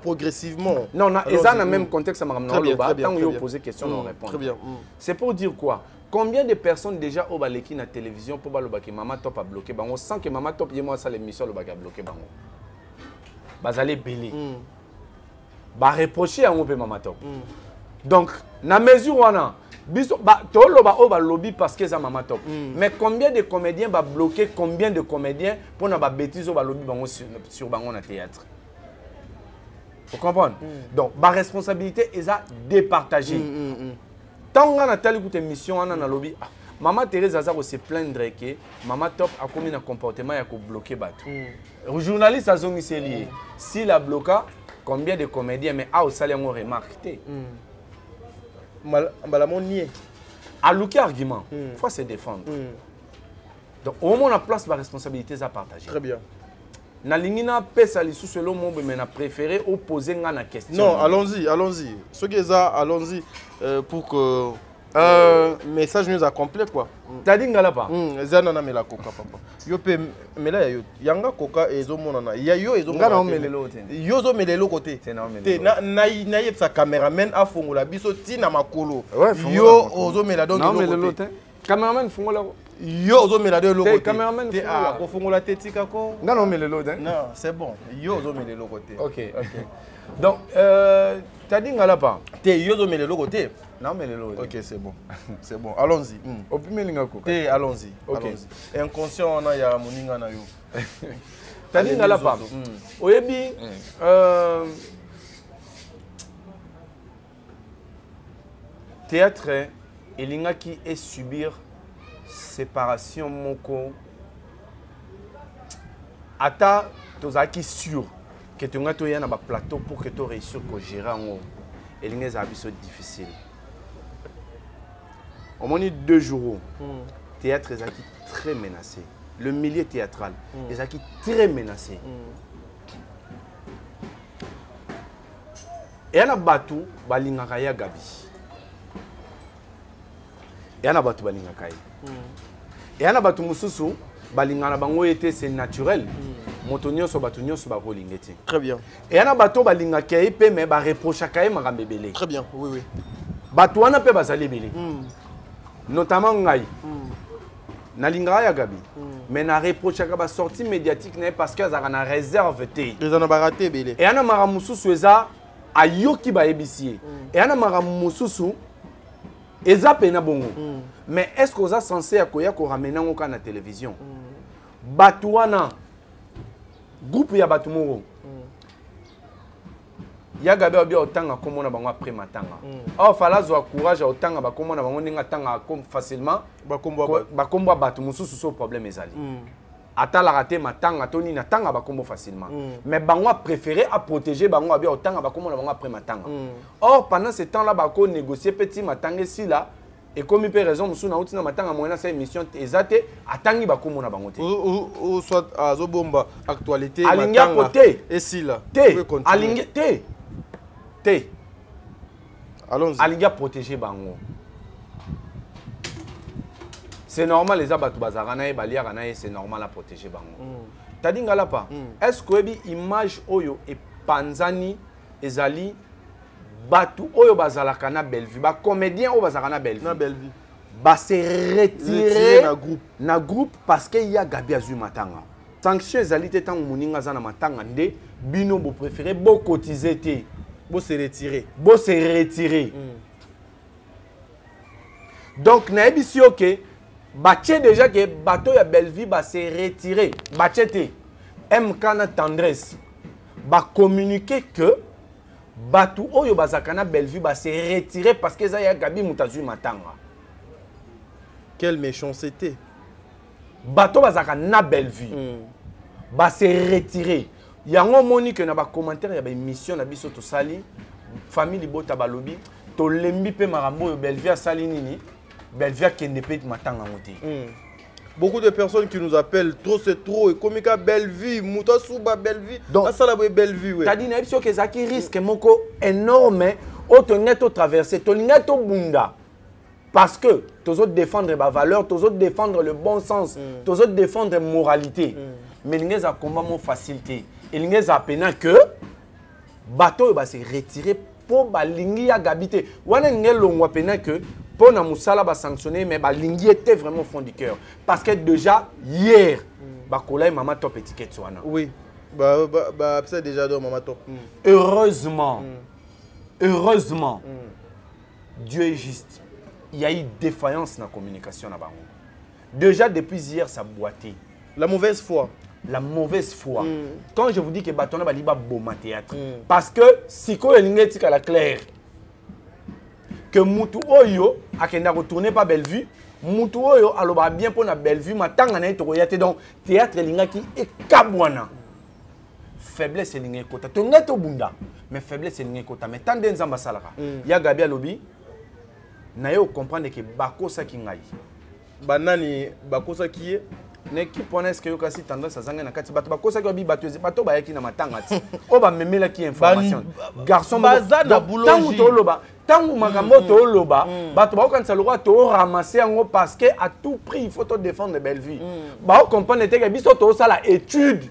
progressivement. Non, ils ont le même contexte à Maman Loba. Tant que vous posez question on répond. Très bien. C'est pour dire quoi? Combien de personnes déjà au baleki na télévision pour baloba que Maman Top a bloqué bango sans que Maman Top y moi ça l'émission le a bloqué bango. Bazali belé. Ba reprocher à mon père Maman Top. Donc, na mesure où on a biso ba toloba o ba lobby parce que ça Maman Top. Mais combien de comédiens ba bloquer combien de comédiens pour na ba bêtise au ba lobby bango sur bango na théâtre. Vous comprenez? Donc, ba responsabilité est à départager. Tant qu'on a telle émission on a na lobby Maman Thérèse Azar se plaindre que Maman Top a commis un comportement qui a bloqué Batou. Le journaliste a zongi c'est lié. S'il a bloqué, combien de comédiens mais a aussi ont remarqué. Malamon nié. À l'aucun argument, il faut se défendre. Donc au moins on a place de responsabilité à partager. Très bien. Na lingina pesa li sous selon mon mais na préféré opposer ngana question. Non, allons-y. Ce qui est ça, allons-y pour que message nous accompli quoi. T'as dit ngala pas. Zana na mela coca papa. Yo pe mela yo. Yanga coca ezo monana. Ya yo ezo monana. Ngana melelo te. Yo zo melelo côté. Te na yeb sa caméraman a fongola biso ti na makolo. Yo ozo mela donc melelo te. Cameraman fongola. Yo zo mela de lokote. Cameraman te a ko fongola tetika ko. Non mais le lot hein. Non, c'est bon. Yo zo mela lokote. OK. Donc t'as dit ngala pas. Te yo zo mela lokote. Non mais le lot. OK, c'est bon. C'est bon. Allons-y. Au premier lingako. Te allons-y. OK. Inconscient on a ya moninga na yo. T'as dit ngala pas. Oyebi théâtre elingaki et subir séparation moko ata tozaki sûr que tu as toya na ba plateau pour que tu réussir ko gérer ngo elinga za biso difficile au moins 2 jours théâtre ezaki très menacé le milieu théâtral ezaki très menacé et ana batu balingaka ya gabi et ana batu balingaka ye et ana batu mususu balingana bango ete c'est naturel moto nyonso batu nyonso bakolingeti très bien et ana batu balingaka ye pe mais ba reprochaka ye makambo ebele très bien oui oui batu wana pe bazali ebele notamment ngai nalingaka ya gabi mais na reprochaka ba sortie médiatique na parce que azaka na réserve te les ana baraté ebele et ana mara mususu eza ayoki ba ebisi et ana mara mususu eza pena bongo mais est-ce que vous êtes censé ramener à la télévision Batouana groupe ya batumoro ya gabe obi otanga komona bango après matanga or fala zo courage otanga ba komona bango ninga tanga comme facilement ba kombo batu mususu so problème ezali ata la raté matanga toni na tanga ba kombo facilement mais bango a préféré à protéger bango abi otanga ba komona bango après matanga or pendant ce temps là ba ko négocier petit matanga si là et comme il peut raison musu na utina matanga moyena sa émission ezate atangi ba komona bango te ou soit azo bomba actualité alingia côté et si là alingia te allons-y alingia protéger bango c'est normal les abatu bazarana et baliara na c'est normal à protéger bango tadi ngala pa est-ce que bi image oyo et panzani ezali batu oyo bazalaka na Bellevue ba comédien oyo bazalaka na Bellevue ba se retirer na groupe parce que y a Gabi Azui matanga sanction ezali te tant moninga za na matanga nde bino bo préféré bo cotiser te bo se retirer donc na ebisi OK bache déjà que bateau ya Bellevue ba se retirer bache te MK na tendresse ba communiquer que Batu oyo bazakana Bellevue ba se retirer parce que ça y a Gabi Mutazui matanga. Quelle méchanceté. Bato bazakana Bellevue ba se retirer. Yango moni que na ba commentaire ya ba émission na biso to sali famille bota balobi to lembi pe marambo yo Bellevue a sali nini Bellevue kende pe matanga ngote. Beaucoup de personnes qui nous appellent trop c'est trop et comme ka Bellevue muta suba Bellevue asala bo Bellevue ouais. T'as dit na biso que ça qui risque moko énorme auto neto traverser to neto bunda parce que tous autres défendre ba valeur tous autres défendre le bon sens tous autres défendre moralité mais l'ingé a combat mon facilité et l'ingé a pena que bateau va se retirer pour ba lingi ya gabité wana ngé longwa pena que pour na musala ba sanctionner mais ba lingi était vraiment au fond du cœur parce que déjà hier ba kolai mama top étiquette wana oui bah c'est déjà dans mama top heureusement Dieu est juste il y a eu défaillance dans la communication na bango déjà depuis hier ça boité la mauvaise foi quand je vous dis que batona ba liba boma théâtre parce que siko elingetika la claire que mutu oyo akenda retourner pas Bellevue mutu oyo aloba bien pour na Bellevue matanga na to yate donc théâtre lingaki e kabwana faiblesse lingi kota to ngeto bunda mais faiblesse lingi kota mais tande nzamba salaka ya Gabi alobi na yo comprendre que bakosa ki ngai banani bakosa ki n'équipe on est-ce que yo kasi tendance à zanga na kati bato bakosa ki obi bato ba yaki na matanga ti o ba memela ki information garçon bazana tangu to loba tangu makambo to loba bato ba kanisa lo to ramasser yango parce que à tout prix il faut te défendre Bellevue ba comprendre que biso to sala étude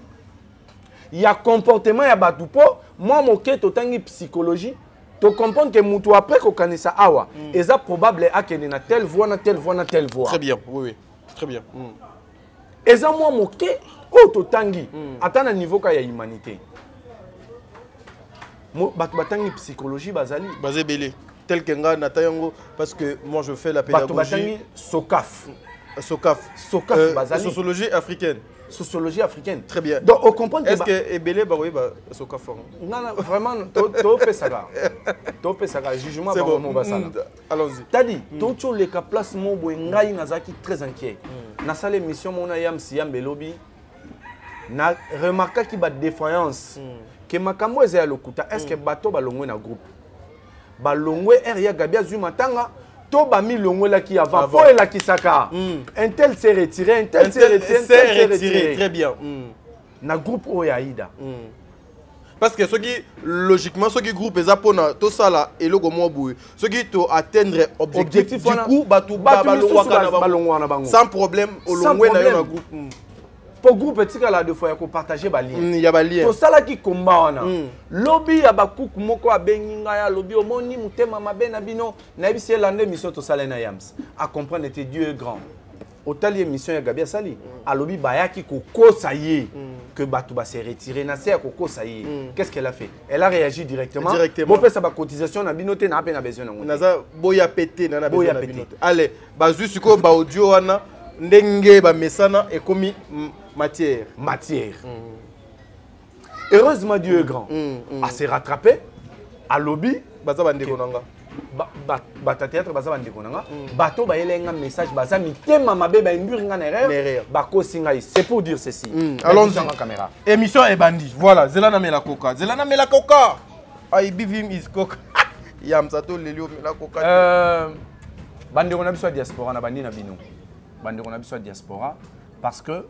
il y a comportement ya bato po moi moké to tangi psychologie to comprendre que mutu après ko kanisa awa eza probable akene na telle voix na telle voix na telle voix très bien oui Très bien. Et ça, moi, moqué, auto tangi, atteint un niveau qu'il y a humanité. Batangi psychologie, bazali. Basé belé. Tel qu'un Natayango, parce que moi je fais la pédagogie. Batangi Sokaf. Sokaf. Sokaf, bazali. Sociologie africaine. Sociologie africaine. Très bien. Donc, on comprend que... Est-ce que Ebele, bah oui, bah, Sokaf. Non, non, vraiment, topé ça. Topé ça, jugement, c'est bon. Allons-y. T'as dit, tout les cas place, mon boy, ngai nazaki très inquiet. Dans cette émission, mon ayam si yam belobi, na remarqué qu'il y a défaillance. Que makambo est à l'okuta. Est-ce que bateau balongwe na groupe? Balongwe eria gabia zumatanga. To ba mi longwe la qui avant. Po la qui saka. Un tel s'est retiré, un tel s'est retiré. Très bien. Na groupe Oyaïda. Parce que ceux qui, logiquement, ceux qui groupent les apona, tout ça là, et le gomo boué. Ceux qui te atteindre objectif, du coup, sans problème, au long de groupe. Pour groupe petit là deux fois il faut partager bali. Il y a bali. Pour ça là qui combat on a. Lobby ya bakouk moko abenginga ya lobby omoni mutema mabe na bino na bisie lande mission to sala na yams. À comprendre que Dieu est grand. Autant les missions ya Gabia Sali. A lobby bayaki koko ça y est que Batouba s'est retiré na c'est koko ça y est. Qu'est-ce qu'elle a fait? Elle a réagi directement. Bon peut ça ba cotisation na binoté na peine besoin na. Naza boya pété na besoin na binoté. Allez, bazu suko ba audio wana ndenge ba mesana et komi matière. Heureusement, Dieu est grand. À se rattraper, à lobby, baza bande konanga. Bata théâtre baza bande konanga. Bato ba yelenga message baza mitema mabe ba imburinga na erreur. Bako singai. C'est pour dire ceci. Allons-y. Caméra. Émission est bandit. Voilà, Zelana Mela Coca. Zelana Mela Coca. I bivim is coca. Yam sato lelio Mela Coca. Bande kona biso diaspora na bandi na bino. Bande kona biso diaspora parce que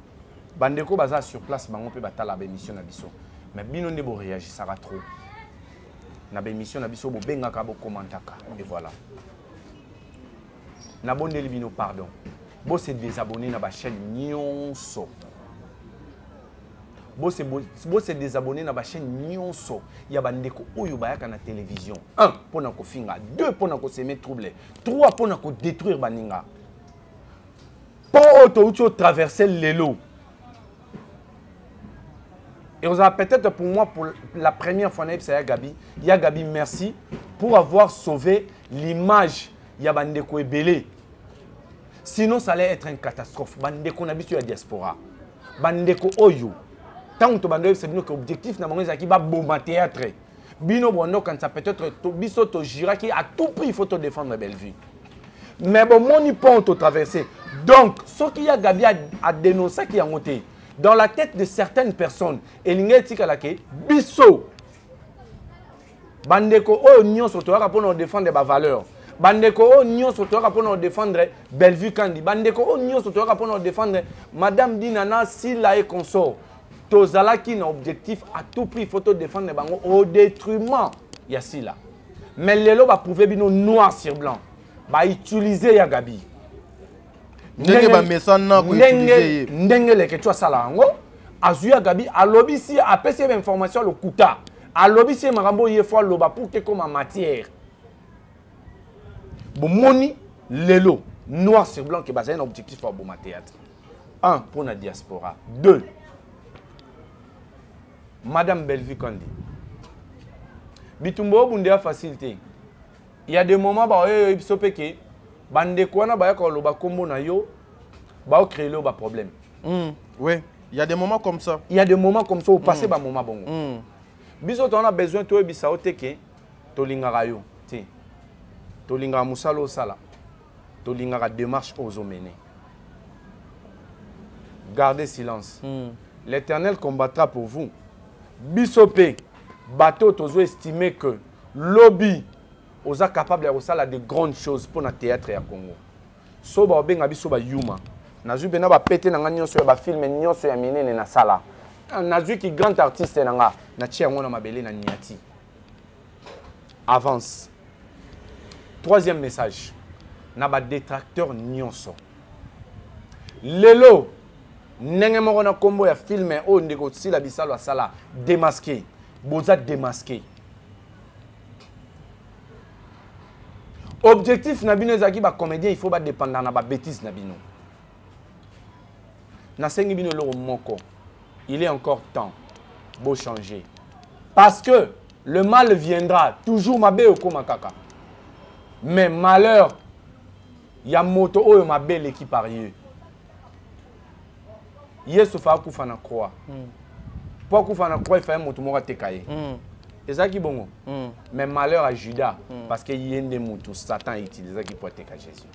bandeko baza sur place bango pe batala ba émission na biso mais bino ne bo réagissera trop na ba émission na biso bo bengaka bo commentaka et voilà na bondeli bino pardon bo se désabonner na ba chaîne nyonso bo se désabonner na ba chaîne nyonso ya bandeko oyo bayaka na télévision 1 pona ko finga 2 pona ko semer trouble 3 pona ko détruire baninga pour auto traverser l'élo. Et on a peut-être pour moi, pour la première fois, il y a Gabi, merci pour avoir sauvé l'image de Bandeko Ebele. Sinon, ça allait être une catastrophe. Bandeko n'a sur la diaspora. Bandeko Oyo. Tant que Bandeko c'est notre objectif, n'a pas qui va bomber théâtre. Bino Bono, quand ça peut être Biso to Gira qui à tout prix il faut te défendre Bellevue. Mais bon, mon hypon te traverser. Donc, ce qu'il y a Gabi a dénoncé qui a monté. Dans la tête de certaines personnes, et l'ingéti kalake biso bandeko o nyon sotoka pour nous défendre des valeurs. Bandeko o nyon sotoka pour nous défendre Bellevue Kandi. Bandeko o nyon sotoka pour nous défendre Madame Dinana Sila et consort. Tozala qui n'a objectif à tout prix photo défendre bango au détriment ya Sila. Mais lelo va prouver bino noir sur blanc. Ba utiliser ya Gabi. Ndenge ba mesana ko utiliser ndenge leke tu sala ngo azuya Gabi alobi si apesi information le kuta alobi si makambo ye fois loba pour que comme matière bon moni lelo noir sur blanc que basé un objectif pour bon théâtre 1 pour la diaspora 2 Madame Bellevue Kandi bitumbo bunde facilité il y a des moments ba biso peke bande kwana ba ko loba kombo na yo ba créer le problème. Oui, il y a des moments comme ça. Il y a des moments comme ça où passer ba moment bongo. Biso on a besoin to ebisa oteke to lingara yo. Ti. To lingara musalo sala. To lingara démarche aux omene. Gardez silence. L'Éternel combattra pour vous. Biso pe bateau tozo estimer que lobby aux capable de de grandes choses pour notre théâtre à Congo. So ba benga biso ba yuma. Nazu bena ba pété na ngani nyonso ba film nyonso ya minene na sala. Nazu ki grand artiste na nga na tia ngona mabele na niati. Avance. Troisième message. Na ba détracteur nyonso. Lelo ndenge moko na kombo ya film o ndeko sila bisalo sala démasqué. Boza démasqué. Objectif na bino ezaki ba comédien il faut ba dépendre na ba bêtise na bino. nasengi bino loro moko. Il est encore temps de changer. Parce que le mal viendra toujours mabe oko makaka. Mais malheur, il y a moto oyo mabe l'équipe par eux. Yesu fa kufa na croix. Pour kufa na croix, il fallait moto moko tekaye. C'est ça qui est bon. Mais malheur à Judas, parce qu'il y a des motos, Satan utilise ça qui peut être Jésus.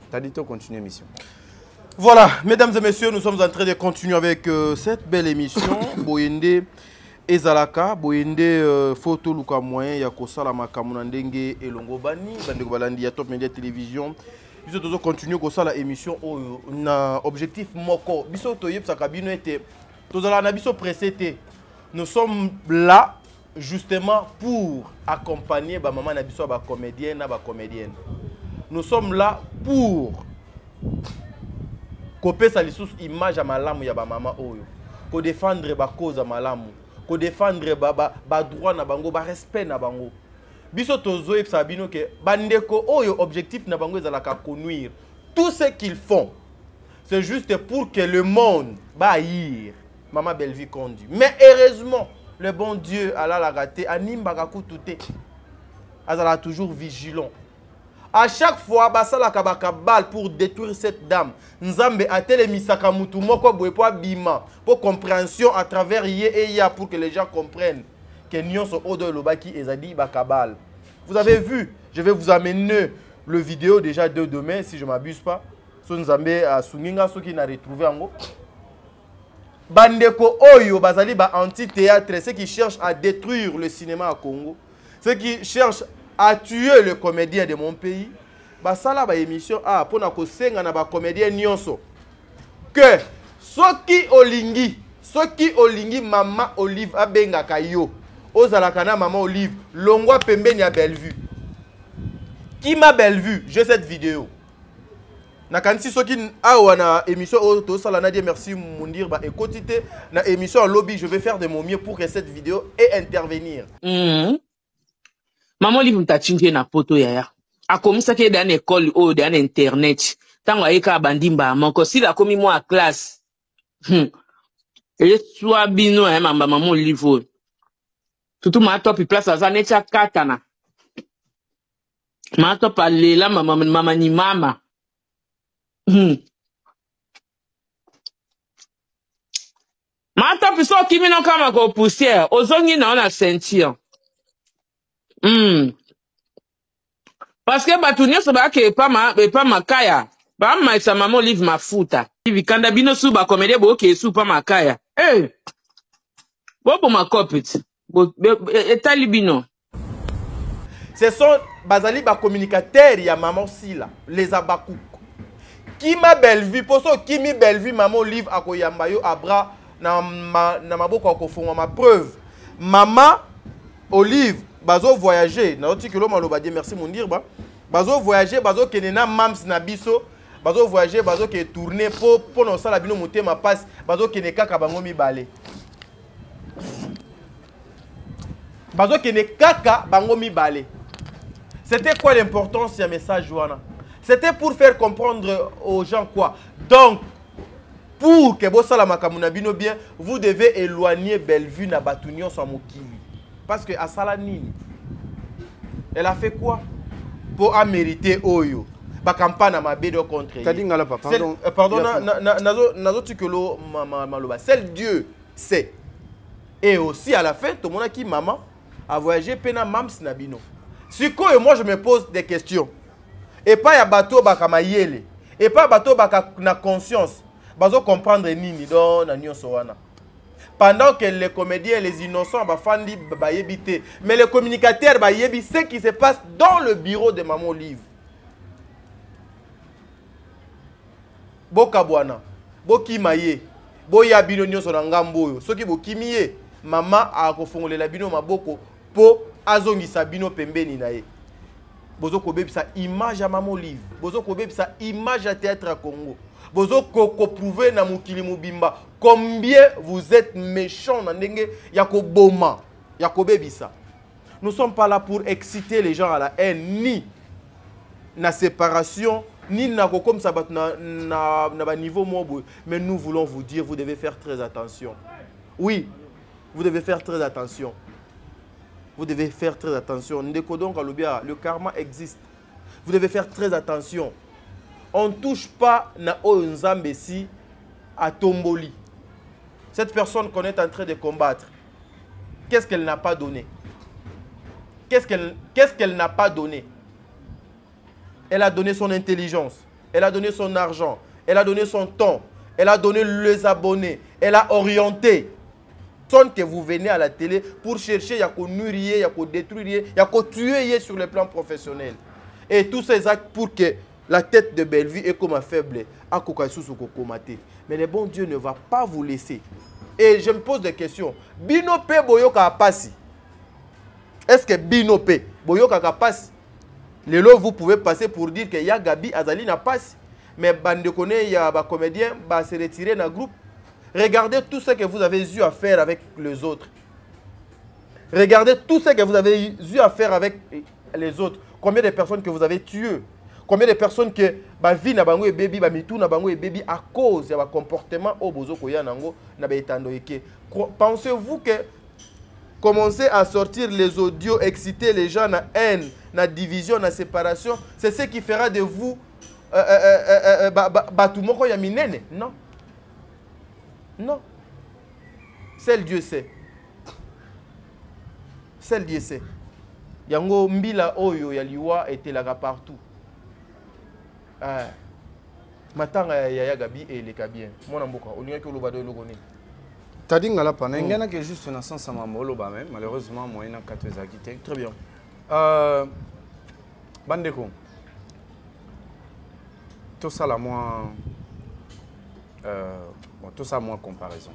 T'as dit de continuer l'émission. Voilà, mesdames et messieurs, nous sommes en train de continuer avec cette belle émission. Boyende Ezalaka, Boyende Photo Luka Moyen, Yakosala Makamunandenge et Longobani, Bandeko Balandi, Top Media Télévision. Nous allons continuer avec l'émission. Na objectif Moko. Biso Toyeb Sakabino était. Nous sommes là justement pour accompagner ma maman Nabiso, ma comédienne, ma comédienne. Nous sommes là pour copier sa image à malamu ya ba maman oyo, ko défendre ba cause à malamu, ko défendre ba droit na bango, ba respect na bango. Biso tozo e sabino ke bandeko oyo objectif na bango ezalaka conduire. Tout ce qu'ils font, c'est juste pour que le monde baïr. Maman Bellevue conduit. Mais heureusement, le bon Dieu, Allah l'a raté. Anim bagakou touté. Allah toujours vigilant. À chaque fois, basala kabaka bal pour détruire cette dame. Nzambe a télémisaka mutu moko boepo bima pour compréhension à travers yé et ya pour que les gens comprennent que nyon so odo lobaki ezadi bakabal. Vous avez vu, je vais vous amener le vidéo déjà de demain si je m'abuse pas. So Nzambe a sunginga ceux qui n'a retrouvé en haut. Bandeko Oyo Bazali ba anti-théâtre, ceux qui cherchent à détruire le cinéma à Congo, ceux qui cherchent à tuer le comédien de mon pays, basala ba émission a pour na ko senga na ba comédien nyonso que soki olingi mama Olive abenga kayo ozala kana mama Olive longwa pembeni ya Bellevue. Qui m'a Bellevue? J'ai cette vidéo. Nakansi soki awa na émission to sala na die merci mundir ba ekotité na émission en lobby, je vais faire de mon mieux pour que cette vidéo ait intervenir. Maman Olive mtachinje na poto yaya. Akomisa ke dans école ou dans internet. Tango ayeka bandimba moko si la komi moi à classe. Et soit bino maman Olive. Tout ma top place za necha katana. Ma top alela mama ni mama. Mata piso kimi no kama ko poussière ozongi na ona sentir. Parce que batunia so ba ke pa makaya. Ba maisa mama Olive mafuta. Vikanda bino su ba comédie bo ke su pa makaya. Bobo makopit. Etali bino. Ce sont bazali ba communicateurs ya maman Sila, les abakou. Kima Bellevue, poso Kimi Bellevue, maman Olive akoyamba yo abra na maboko akofonga ma preuve. Maman Olive bazo voyager, na oti kilo maloba di merci mon dire ba. Bazo voyager, bazo kenena mams na biso, bazo voyager, bazo ke tourner pour non sala bino monter ma passe, bazo kene kaka bango mibale. Bazo kene kaka bango mibale. C'était quoi l'importance de ce message Joana? C'était pour faire comprendre aux gens quoi. Donc, pour que vous soyez bien, vous devez éloigner Bellevue na Batunion sans Mokili. Parce que à Salanini, elle a fait quoi? Pour mériter Oyo. Ba campagne na mabedo contre. Pardon, nazo tikelo maloba. Seul Dieu sait. Et aussi à la fin, tout le monde qui maman a voyagé pena mams nabino. Si quoi moi je me pose des questions. Et pas ya bateau baka mayele. Et pas bateau baka na conscience. Bazo comprendre nini dans na nyonso wana. Pendant que les comédiens, les innocents, bafandi bayebite, mais les communicateurs bayebi ce qui se passe dans le bureau de maman Olive. Boka bwana, boki maye, boya bino nyonso na ngambo. Soki bokimiye, mama akofongolela bino maboko po azongisa bino pembeni na ye. Bozo kobebisa image à maman Olive. Bozo kobebisa image à théâtre à Congo. Bozo ko prouver na mukili mubimba combien vous êtes méchants na ndenge ya ko boma, ya ko bebisa. Nous sommes pas là pour exciter les gens à la haine ni na séparation ni na comme ça na niveau mobile. Mais nous voulons vous dire, vous devez faire très attention. Oui, vous devez faire très attention. Vous devez faire très attention. Le karma existe. Vous devez faire très attention. On ne touche pas na Nzambesi à Tomboli. Cette personne qu'on est en train de combattre, qu'est-ce qu'elle n'a pas donné? Qu'est-ce qu'elle n'a pas donné? Elle a donné son intelligence, elle a donné son argent, elle a donné son temps, elle a donné les abonnés, elle a orienté. Personne que vous venez à la télé pour chercher, il y a qu'on nourrir, il y a qu'on détruire, il y a qu'on tuer sur le plan professionnel. Et tous ces actes pour que la tête de Bellevue est comme un faible, mais le bon Dieu ne va pas vous laisser. Et je me pose des questions. Binope Boyoka Passi. Est-ce que Binope Boyoka Passi? Le lot, vous pouvez passer pour dire que y a Gabi Azali n'a pas. Mais Bandekone, il y a un comédien, se retirer dans le groupe. Regardez tout ce que vous avez eu à faire avec les autres. Regardez tout ce que vous avez eu à faire avec les autres. Combien de personnes que vous avez tuées? Combien de personnes que vie na bango et baby, mitou na bango et baby à cause de comportement au bozo koya nango na betando eke. Pensez-vous que commencer à sortir les audios, exciter les gens na haine, na division, na séparation, c'est ce qui fera de vous batumoko ya minene? Non. Non. Seul Dieu sait. Seul Dieu sait. Yango mbila oyo ya liwa était là partout. Matanga ya Gabi et les Kabien. Mon amboka, on y a que le bado le goni. Tadinga la pana, ngana que juste na sens sama molo ba même malheureusement moi na 4 zakité. Très bien. Bandeko. Tout ça là moi bon tout ça moi comparaison.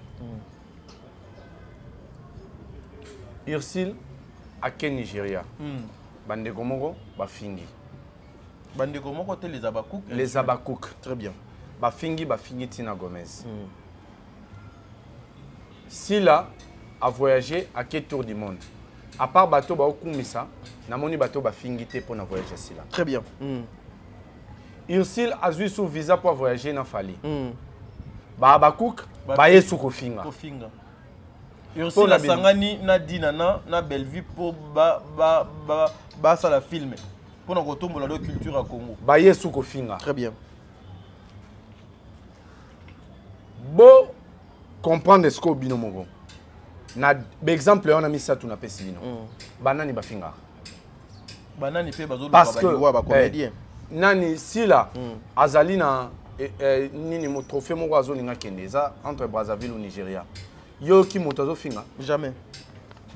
Ursil à Ken Nigeria. Bandeko moko ba fingi. Bandeko moko te les Abakouk. Les Abakouk. Très bien. Ba fingi Tina Gomez. Sila a voyagé à quel tour du monde? À part bateau ba okumisa, na moni bateau ba fingi te pour na voyager Sila. Très bien. Ursil a eu son visa pour voyager na Fali. Ba Abakouk ba yesu ko finga. Ursil a sangani na dinana na Bellevue pour ba ça la film. Pour notre la culture à Congo. Baye Souko Finga. Très bien. Bon, comprendre ce que bino mongo. Na exemple on a mis ça tout na pesi bino. Banani ba finga. Banani pe bazo parce que ba comédien. Nani sila azali na nini mo trophée mo azo ninga kendeza entre Brazzaville ou Nigeria. Yo ki moto zo finga? Jamais.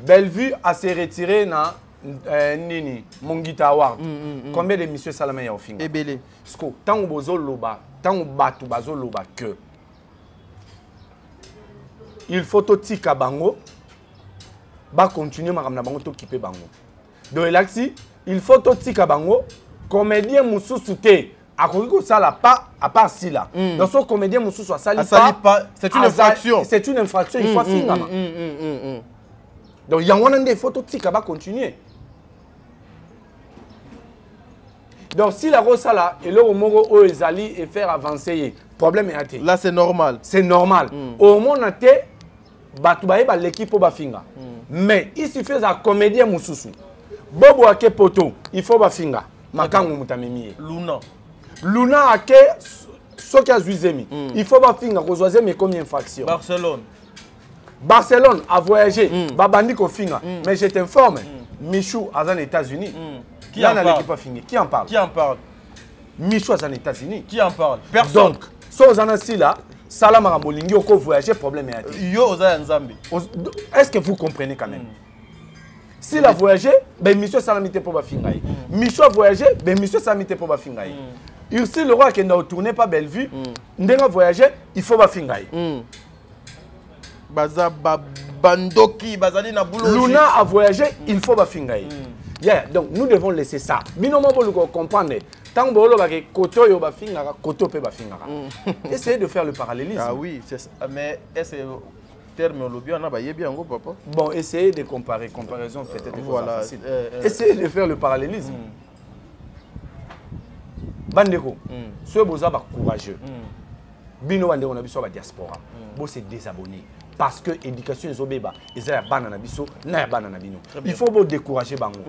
Bellevue a se retiré na Nini, Mongita Award. Combien de messieurs Salamé ya ofinga? Ebele. Sko, tant bozo loba, tant batu bazo loba que il faut to tika bango ba continuer makamna bango to kipe bango. Donc elaxi, il faut to tika bango comédien mususu te akoki ko sala pas à part si là. Donc ce comédien mususu sali pas, c'est une infraction. C'est une infraction, il faut finga. Donc il y a un photos tika ba continuer. Donc si la rosa là et le mogo o ezali et faire avancer problème est là c'est normal. C'est normal. Au moins na te batu ba l'équipe ba finga. Mais il suffit à comédien mususu. Bobo ake poto, il faut ba finga. Makangu mutamemi. Luna ake soki azwizemi. Il faut ba finga ko zoazemi comme infraction. Barcelone a voyagé, babandi ko finga. Mais je t'informe, Michou à aux États-Unis. Qui en parle? Qui en parle? Qui en parle? Michou aux États-Unis. Qui en parle? Personne. Donc, si vous en avez là, Salama Rambolingi, vous voyagez, problème est. Yo, Nzambi. Est-ce que vous comprenez quand même? S'il a voyagé, ben Michou Salamité pour Bafingaï. Michou a voyagé, ben Michou Salamité pour Bafingaï. Ursil le roi qui n'a tourné pas Bellevue, n'a voyagé, il faut Bafingaï. Baza Bandoki, Bazali na boulot. Luna a voyagé, il faut Bafingaï. Yeah, donc nous devons laisser ça. Binomo pour comprendre. Tant que koto yo bafinga, koto pe bafinga. Essayez de faire le parallélisme. Ah oui, c'est ça. Mais est-ce que terme le bien na ba yebi ngo papa? Bon, essayez de comparer, comparaison peut-être voilà, facile. Essayez de faire le parallélisme. bandeko soyo boza ba courageux bino bandeko na biso ba diaspora bo se désabonner parce que éducation ezobeba eza ya bana na biso na ya bana na bino il faut bo décourager bango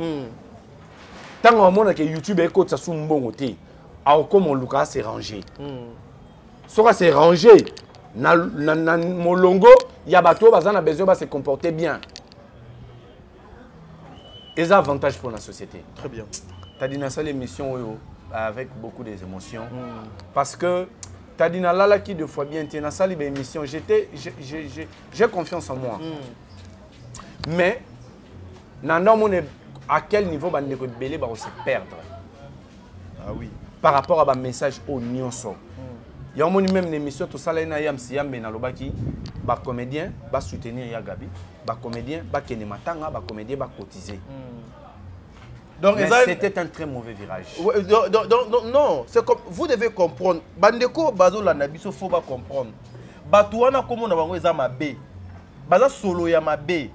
tango amona que YouTube ekotsa su mbongo te a comme luka se ranger soka se ranger na molongo ya bato bazana besoin ba se comporter bien. Et ça avantage pour la société. Très bien. Tu as dit dans l'émission avec beaucoup d'émotions. Parce que tu as dit dans la qui deux fois bien, tu as dit l'émission, j'ai confiance en moi. Mais, à quel niveau va se perdre? Ah oui. Par rapport à un message au Nyonso. Il y a même une émission, tout ça, il y a un comédien qui va soutenir Yagabi, un comédien qui va matanga, un comédien qui va cotiser. Donc, c'était un très mauvais virage. Non, c'est comme vous devez comprendre. Bandeko bazo la nabiso faut pas comprendre. Batouana comme on a vango eza mabe. Baza solo ya mabe.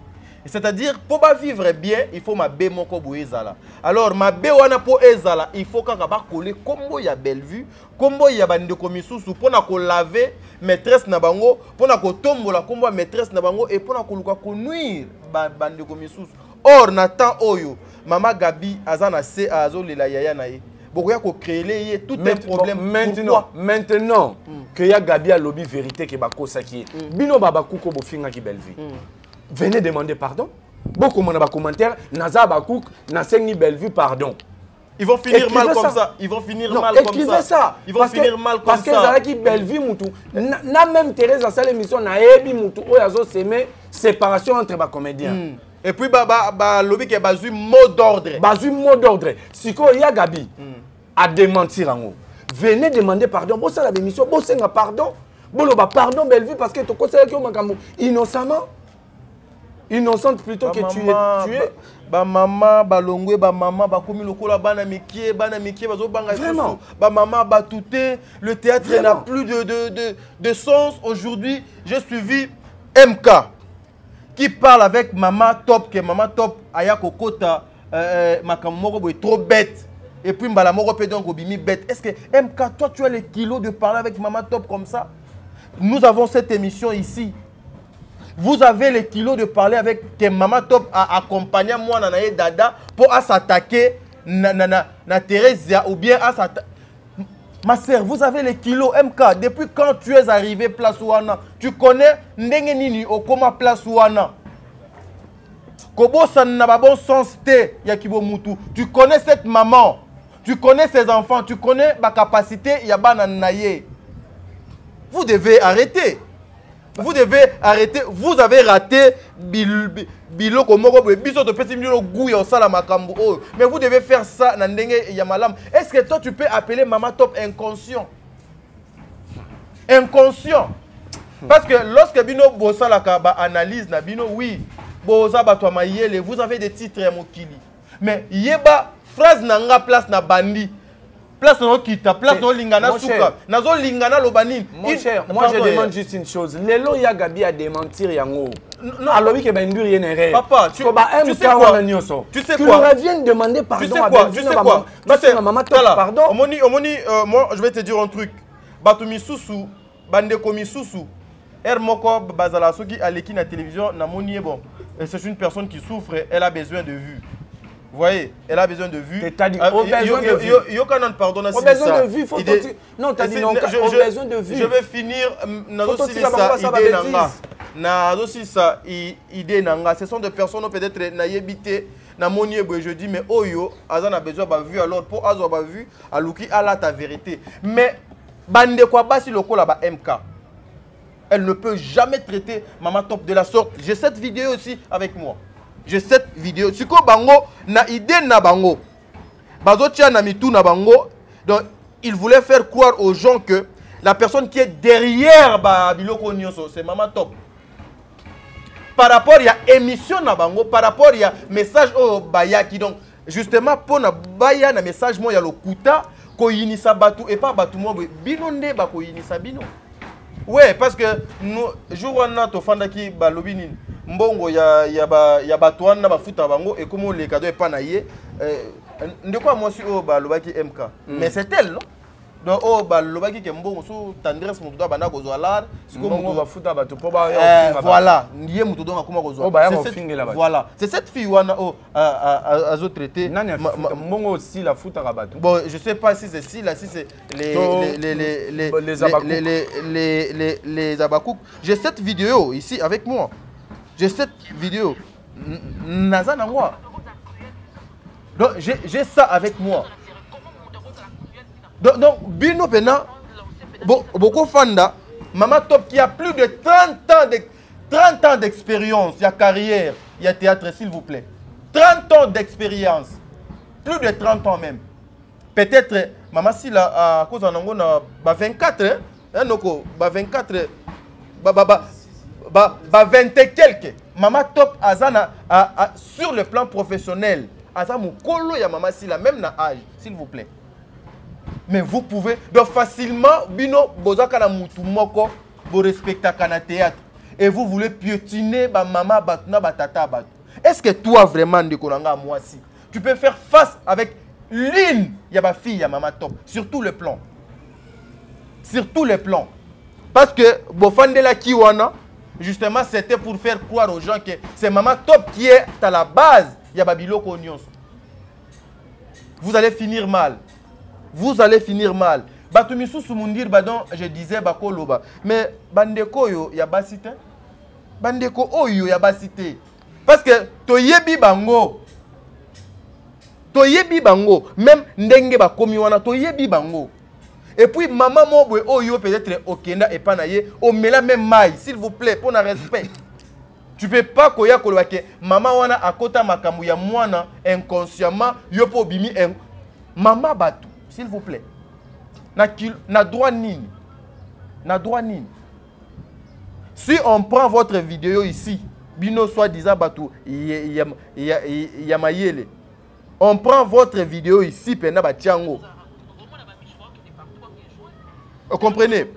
C'est-à-dire pour pas vivre bien, il faut mabe moko bo ezala. Alors mabe wana po ezala, il faut kaka ba coller kombo ya Bellevue, kombo ya bandeko misusu pona ko laver maîtresse na bango, pona ko tombola kombo maîtresse na bango et pona ko luka ko nuire bandeko misusu. Or Nathan Oyo, Maman Gabi azana se azo lela yaya na ye. Bokoya ko créer tout un problème. Maintenant que ya Gabi a lobby vérité que bako saki. Bino baba kuko bo finga ki Bellevue. Venez demander pardon. Beaucoup de commentaires, Naza Bakouk, Nasengi Bellevue, pardon. Ils vont finir mal comme ça. Ils vont finir mal comme ça. Ils vont finir mal comme ça. Parce que Zalaki Bellevue Moutou, na même Thérèse dans cette émission, na Ebi Moutou, Oyazo s'aimait séparation entre les comédiens. Et puis lobby qui a basu mot d'ordre. Basu mot d'ordre. Siko Yagabi a démentir en haut. Venez demander pardon. Bon ça la émission, bon c'est un pardon. Bon le pardon Bellevue parce que tu conseilles que on innocemment. Innocente plutôt que tu es tué. Ba maman balongwe ba maman ba komi lokola bana mikie bazo banga vraiment ba maman ba touté le théâtre n'a plus de sens aujourd'hui. J'ai suivi MK qui parle avec maman top que maman top aya kokota makamoko boy trop bête et puis mbala moko pe donc obimi bête. Est-ce que MK toi tu as les kilos de parler avec maman top comme ça? Nous avons cette émission ici. Vous avez les kilos de parler avec que Maman Top a accompagné moi Nanaye Dada pour s'attaquer na Thérèse ou bien à s'attaquer. Ma sœur, vous avez les kilos MK. Depuis quand tu es arrivé place Ouana, tu connais Ndenge Nini au comment place Ouana. Kobo san na ba bon sens te Yakibo Moutou. Tu connais cette maman. Tu connais ses enfants. Tu connais ma capacité Yabana Naye. Vous devez arrêter. Vous devez arrêter. Vous avez raté biloko moko biso to pesi milo goût ya sala makambo. Mais vous devez faire ça na ndenge ya malam. Est-ce que toi tu peux appeler Maman Top inconscient? Inconscient. Parce que lorsque bino bosala ka ba analyse na bino oui, boza batwa mayele, vous avez des titres ya mokili. Mais yeba phrase nanga place na bandi. Place no kita, place no lingana souka. Nazo lingana lobani. Mon cher, moi je demande juste une chose. Lelo ya Gabi a démentir yango. Non, alors que ben rien n'est. Papa, tu sais quoi? Tu sais quoi? Tu reviens demander pardon. Tu sais quoi? Tu sais quoi? Tu sais maman pardon. Omoni, moi je vais te dire un truc. Batumi Susu, bande komi Susu. Moko bazala soki aleki na télévision na moni bon. C'est une personne qui souffre, elle a besoin de vue. Vous voyez, elle a besoin de vue. Yo kanan pardon na besoin de vue, faut non, t'as dit non, besoin de vue. Je vais finir nazo silisa idée nanga. Nazo silisa idée nanga. Ce sont des personnes peut-être na yebité na moni ebo je dis mais oyo azana besoin ba vue alors pour azo ba vue aluki ala ta vérité. Mais bande kwa basi lokola ba MK. Elle ne peut jamais traiter Maman Top de la sorte. J'ai cette vidéo aussi avec moi. J'ai cette vidéo. Siko bango na idée na bango. Bazo tia na mitou na bango. Donc il voulait faire croire aux gens que la personne qui est derrière Biloko Nyonso, c'est Maman Top. Par rapport il y a émission na bango, par rapport il y a message au bayaki donc justement pour na baya na message moi il y a le kuta ko yinisa batu et pas batu mo bino nde ba ko yinisa bino. Ouais, parce que nous jour on a to fanda ki balobi nini. Mbongo ya batuan na bafuta bango et comment les cadeaux est pas naïe. De quoi moi suis au balobaki MK. Mais c'est elle non? Donc oh ba lobaki ke mbongo so tendresse mutu da bana kozwa lar siko mutu ba futa ba to po ba voilà ndiye mutu donc akoma kozwa voilà c'est cette fille wana oh azo traité nani mbongo aussi la futa ka bato bon je sais pas si c'est si là si c'est les abakouk. J'ai cette vidéo ici avec moi. J'ai cette vidéo nazana moi. Donc j'ai ça avec moi. Donc Bino Pena, beaucoup Fanda, Maman Top qui a plus de 30 ans d'expérience, il y a carrière, il y a théâtre, s'il vous plaît. 30 ans d'expérience, plus de 30 ans même. Peut-être, Maman Sila, à cause de 24, hein, 24, 20 et quelques. Maman Top, Azana, sur le plan professionnel, Azamou Kolo, il y a Maman Sila, même dans l'âge, s'il vous plaît. Mais vous pouvez donc facilement bino bozaka na mutu moko vous respectez kana théâtre et vous voulez piétiner ba maman batuna ba tata batu. Est-ce que toi vraiment ndeko nanga moi si tu peux faire face avec l'une ya ba fille ya Maman Top sur tous les plans. Sur tous les plans. Parce que bofandela kiwana justement c'était pour faire croire aux gens que c'est Maman Top qui est à la base ya babiloko nyonso. Vous allez finir mal. Vous allez finir mal. Batumisu sumundir badon, je disais bakoloba. Mais bandeko yo ya basité. Bandeko oyo ya basité. Parce que toyebi bango. Toyebi bango. Même ndenge bakomi wana toyebi bango. Et puis maman mobwe oyo peut-être okenda et panaye o mela même maille s'il vous plaît pour un respect. Tu peux pas koya koloba ke maman wana akota makambu ya mwana inconsciemment yo po bimi maman batu. S'il vous plaît. Na droit nini. Na droit nini. Si on prend votre vidéo ici, bino soi-disant batou yamayele. On prend votre vidéo ici, pena batiango. Vous comprenez?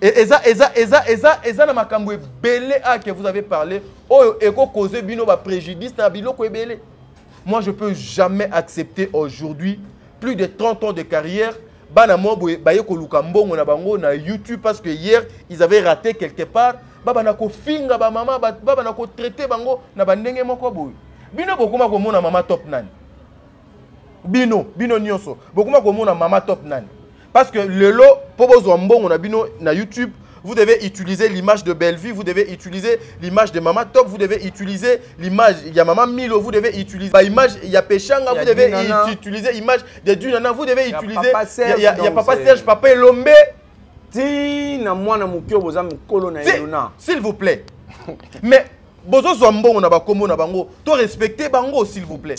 Et eza na makambo belé a que vous avez parlé, oh eko cause bino ba préjudice na biloko ebele. Moi je peux jamais accepter aujourd'hui plus de 30 ans de carrière, bana mobo bayeko lukambongo na bango na YouTube parce que hier ils avaient raté quelque part, baba na ko finga ba mama baba na ko traiter bango na bandenge moko boy. Bino bokuma ko mona Maman Top nani. Bino nyonso bokuma ko mona Maman Top nani. Parce que le lot pobo zombongo na bino na YouTube, vous devez utiliser l'image de Bellevue, vous devez utiliser l'image de Maman Top, vous devez utiliser l'image, il y a Maman Milo, vous devez utiliser l'image, il y a Péchanga, vous devez utiliser l'image de Dunana, vous devez utiliser, il y a Papa Serge, Papa Elombe. S'il vous plaît. Mais, bozo zombongo na bakomo na bango, to respecter bango s'il vous plaît.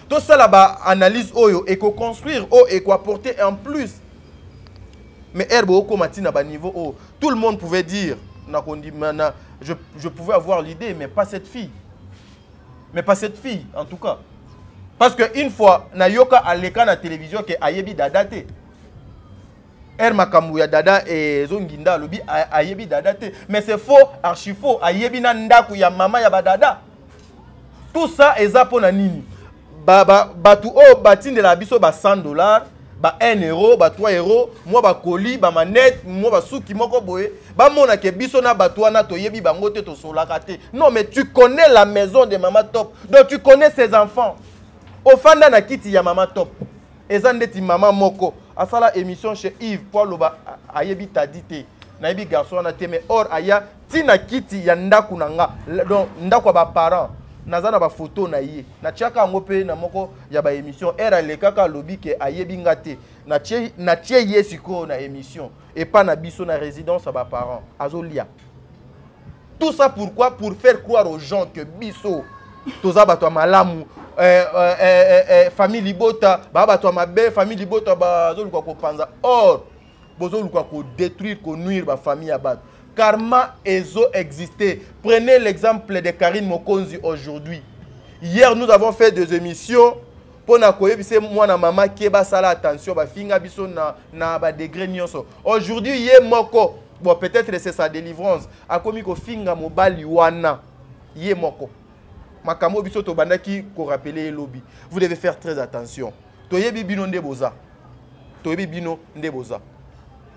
Tout ça là-bas, analyse oyo, et ko construire, et ko apporter en plus. Mais Herbo Okomatina à niveau haut, tout le monde pouvait dire, je pouvais avoir l'idée, mais pas cette fille. Mais pas cette fille, en tout cas. Parce qu'une fois, Nayoka à l'écran à la télévision, que Ayebi Dadate. Makamouya Dada et Zonginda, Lobi Ayebi Dadate. Mais c'est faux, archi faux. Ayebi Nandaku, ya Mama Yabadada. Tout ça est zaponanini. Batu o batin de la biso ba $100. Ba 1 euro, ba 3 euros, moi ba colis, ba manette, moi ba souki moko boye, ba mona ke biso na batouana to yebi bango te to solakate. Non mais tu connais la maison de Maman Top. Donc tu connais ses enfants. Ofanda na kiti ya Maman Top. Ezandeti Maman moko. Asala émission chez Yves Poilo ba ayebi tadite. Na yebi garçon na te mais or aya tina kiti ya ndaku nanga. Donc ndaku ba parents. Nazana ba photo na ye na tiaka ngope na moko ya ba émission era le kaka lobi ke ayebi ngate na tie ye siko na émission et pas na biso na résidence à ba parents azolia. Tout ça pourquoi? Pour faire croire aux gens que biso toza bato malamu famille Libota ba bato mabe famille Libota ba zoluka ko panza or bozoluka ko détruire ko nuire ba famille ya bato. Karma ezo existé. Prenez l'exemple de Karine Mokonzi aujourd'hui. Hier, nous avons fait des émissions pour nakoyebise moi na maman qui ba sala attention ba finga biso na ba degré nyonso. Aujourd'hui, yé moko. Bon, peut-être c'est sa délivrance. Akomi ko finga mobali wana. Yé moko. Makamo biso to bandaki ko rappeler lobby. Vous devez faire très attention. Toyebi bino ndeboza. Toyebi bino ndeboza.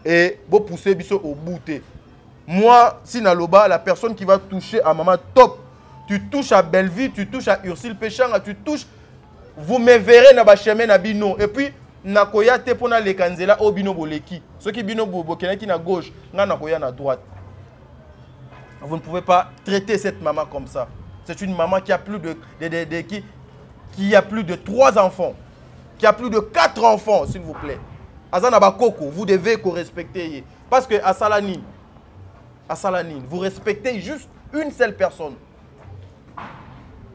et vous poussez biso au bout. Moi, si Naloba, la personne qui va toucher à Maman Top, tu touches à Bellevue, tu touches à Ursule Péchanga, tu touches, vous me verrez dans le chemin na bino. Et puis, nakoya te pona le kanzela au bino boleki. Ceux qui bino bokenaki na gauche, nakoya na droite. Vous ne pouvez pas traiter cette maman comme ça. C'est une maman qui a plus qui a plus de 3 enfants, qui a plus de 4 enfants, s'il vous plaît. Azana Bakoko, vous devez respecter. Parce que à Salanine, vous respectez juste une seule personne.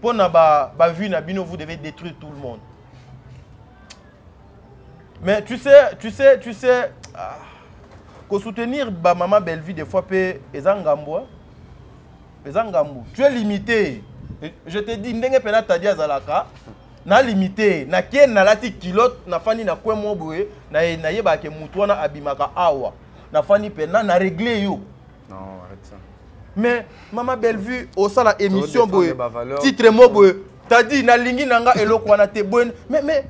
Pour na vu na bino, vous devez détruire tout le monde. Mais tu sais, que soutenir maman Bellevue des fois peut ezangambo. Tu es limité. Je te dis, ndenge pena tadia zalaka, na limité. Na ken na lati kilote, na fani na kwe mobwe, na yeba ke mutwana abimaka awa. Na fani pena na régler yo. Non, arrête ça. Mais maman Bellevue, au sein de la émission, titre mobwe, t'as dit, na lingi nanga eloko wana te bonne. Mais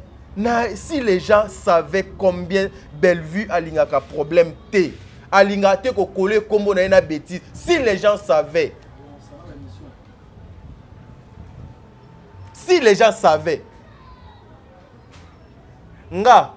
si les gens savaient combien Bellevue a lingaka problème te, a lingate ko kole kombo na ena bêtise, si les gens savaient. Si les gens savaient, nga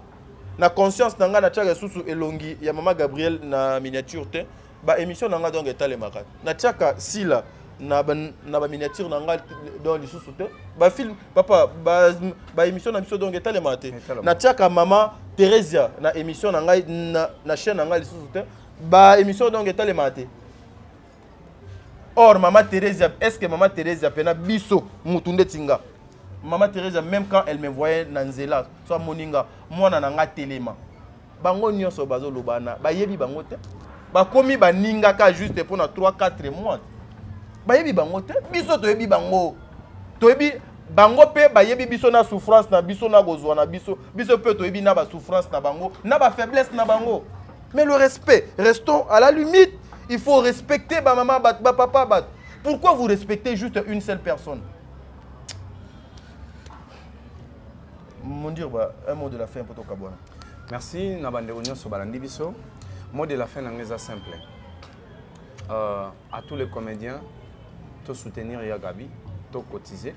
na conscience nanga na tchaka susu elongi ya Maman Gabriel na miniature te, ba émission nanga donc etale makati. Na tchaka sila na ba miniature nanga dans les susu te, ba film papa ba émission na biso donc etale makati. Na tchaka Maman Theresia na émission nanga na chaîne nanga les susu te, ba émission donc etale makati. Or Maman Theresia, est-ce que Maman Theresia pena biso mutunde tinga? Maman Thérèse, même quand elle me voyait dans Nzela, soit Moninga, moi nanga telema. Bango nyonso bazo lobana, ba yebi bango te. Ba komi ba ninga ka juste pour na 3-4 mois. Ba yebi bango te, biso to yebi bango. To yebi bango pe ba yebi biso na souffrance na biso na gozwa na biso. Biso pe to yebi na ba souffrance na bango, na ba faiblesse na bango. Mais le respect, restons à la limite. Il faut respecter ba maman ba papa ba. Pourquoi vous respectez juste une seule personne? Mon Dieu, un mot de la fin pour toi, Kabouana. Merci, Nabande Union Sobalandi Biso. Mot de la fin, c'est simple. À tous les comédiens, de soutenir Yagabi, de cotiser.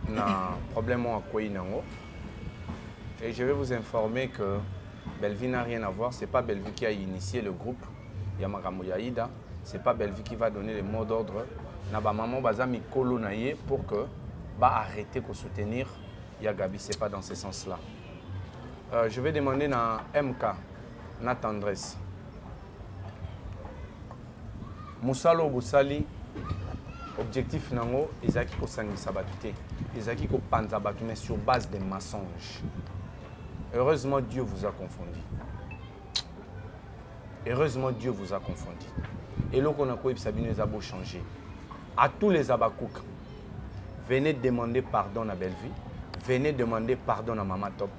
Na problème à quoi et je vais vous informer que Bellevue n'a rien à voir. C'est pas Bellevue qui a initié le groupe Yamagamo Yaïda. C'est pas Bellevue qui va donner les mots d'ordre. Naba maman bazami kolo naye pour que arrêter de soutenir Yagabi, ce n'est pas dans ce sens-là. Je vais demander à MK, na tendresse. Moussalo Boussali, objectif nango, ezaki ko sangisa batute, ezaki ko panza batu, mais sur base des mensonges. Heureusement, Dieu vous a confondu. Heureusement, Dieu vous a confondu. Et là, on a quoi, Sabine les a beau changer. À tous les abakouk, venez demander pardon à Bellevue. Venez demander pardon à Maman Top.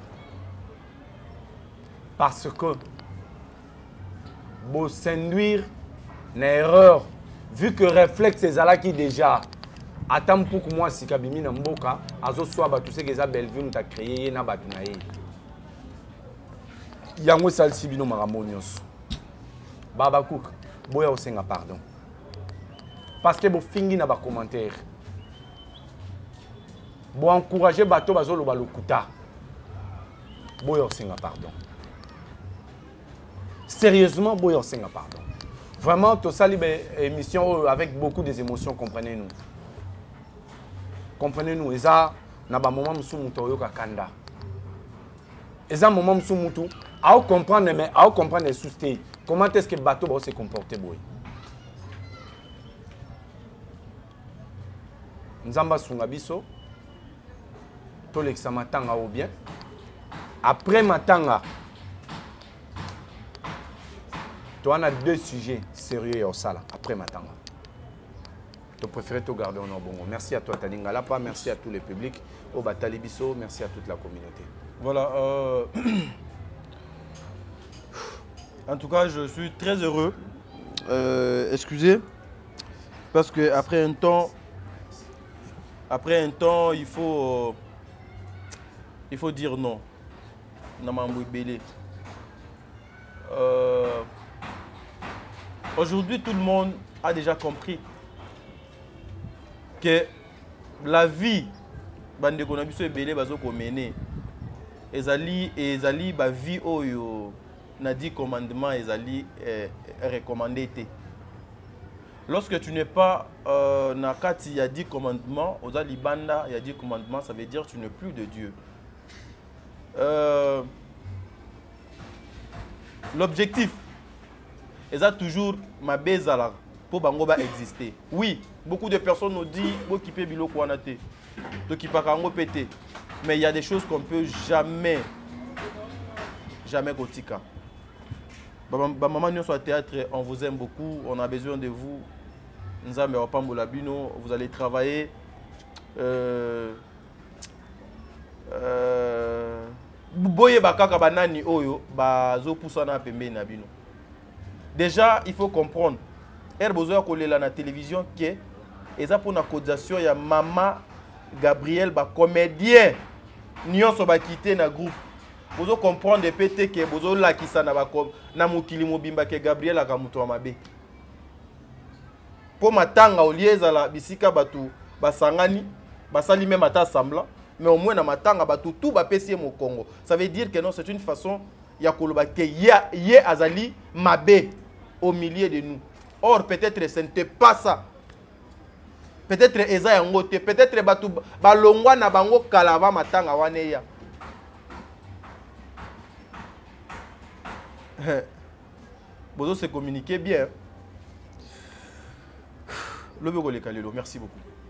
Parce que vous s'induire une erreur. Vu que réflexe c'est là qui déjà attend pour que moi si Kabimi na mboka azo soit ba tout ce que ça Bellevue nous a créé na batunaye. Yango salsi bino maramonios. Baba Cook, boya osenga pardon. Parce que vous fingi na ba commentaire. Pour encourager bateau bazolo balokuta. Boya osenga pardon. Sérieusement, boya osenga pardon. Vraiment, tout ça, émission avec beaucoup d'émotions, comprenez-nous. Comprenez-nous. Et ça, n'a pas moment msumuto yoka kanda. Et ça, moment msumuto, à comprendre, mais à comprendre les sous-stés. Comment est-ce que le bateau va se comporter, boy? Nzamba sungabiso. Tout l'examen tanga ou bien. Après matanga. Tu as 2 sujets sérieux au sala après matanga. Tu préfères te garder en bongo. Merci à toi Taninga Lapa, merci à tous les publics, au Batalibiso, merci à toute la communauté. Voilà. En tout cas, je suis très heureux. Excusez, parce que après un temps, il faut dire non. Namambou Bélé. Aujourd'hui, tout le monde a déjà compris que la vie, bande konabiso ebele bazo komene, ezali ba vie oyo na dit commandement ezali recommandé. Lorsque tu n'es pas na kati ya 10 commandements, oza libanda ya 10 commandements, ça veut dire que tu n'es plus de Dieu. L'objectif est toujours ma bezala pour bango ba exister. Oui, beaucoup de personnes nous disent bo kipe biloko wana te. To kipakango pété. Mais il y a des choses qu'on peut jamais gotika. Maman nous soit théâtre, on vous aime beaucoup, on a besoin de vous. Nzambe wapambola bino, vous allez travailler boye bakaka banani oyo bazo pusana pembe na bino. Déjà, il faut comprendre. Herbozo kolela na télévision que eza pour na cotisation ya Maman Gabriel ba comédien nyonso ba quitter na groupe. Bozo comprendre de pété que bozo lakisa na ba na mokili mobimba ke Gabriel akamuto mabe. Pour matanga olieza la bisika batu basangani basali même ata semblant. Mais au moins na matanga batu tout ba pesi mo Congo. Ça veut dire que non, c'est une façon ya koloba ke ye azali mabe au milieu de nous. Or peut-être ce n'était pas ça. Peut-être eza yango te, peut-être batu balongwa na bango kalava matanga waneya. Bozo se communiquer bien. Lobego le kalelo, merci beaucoup.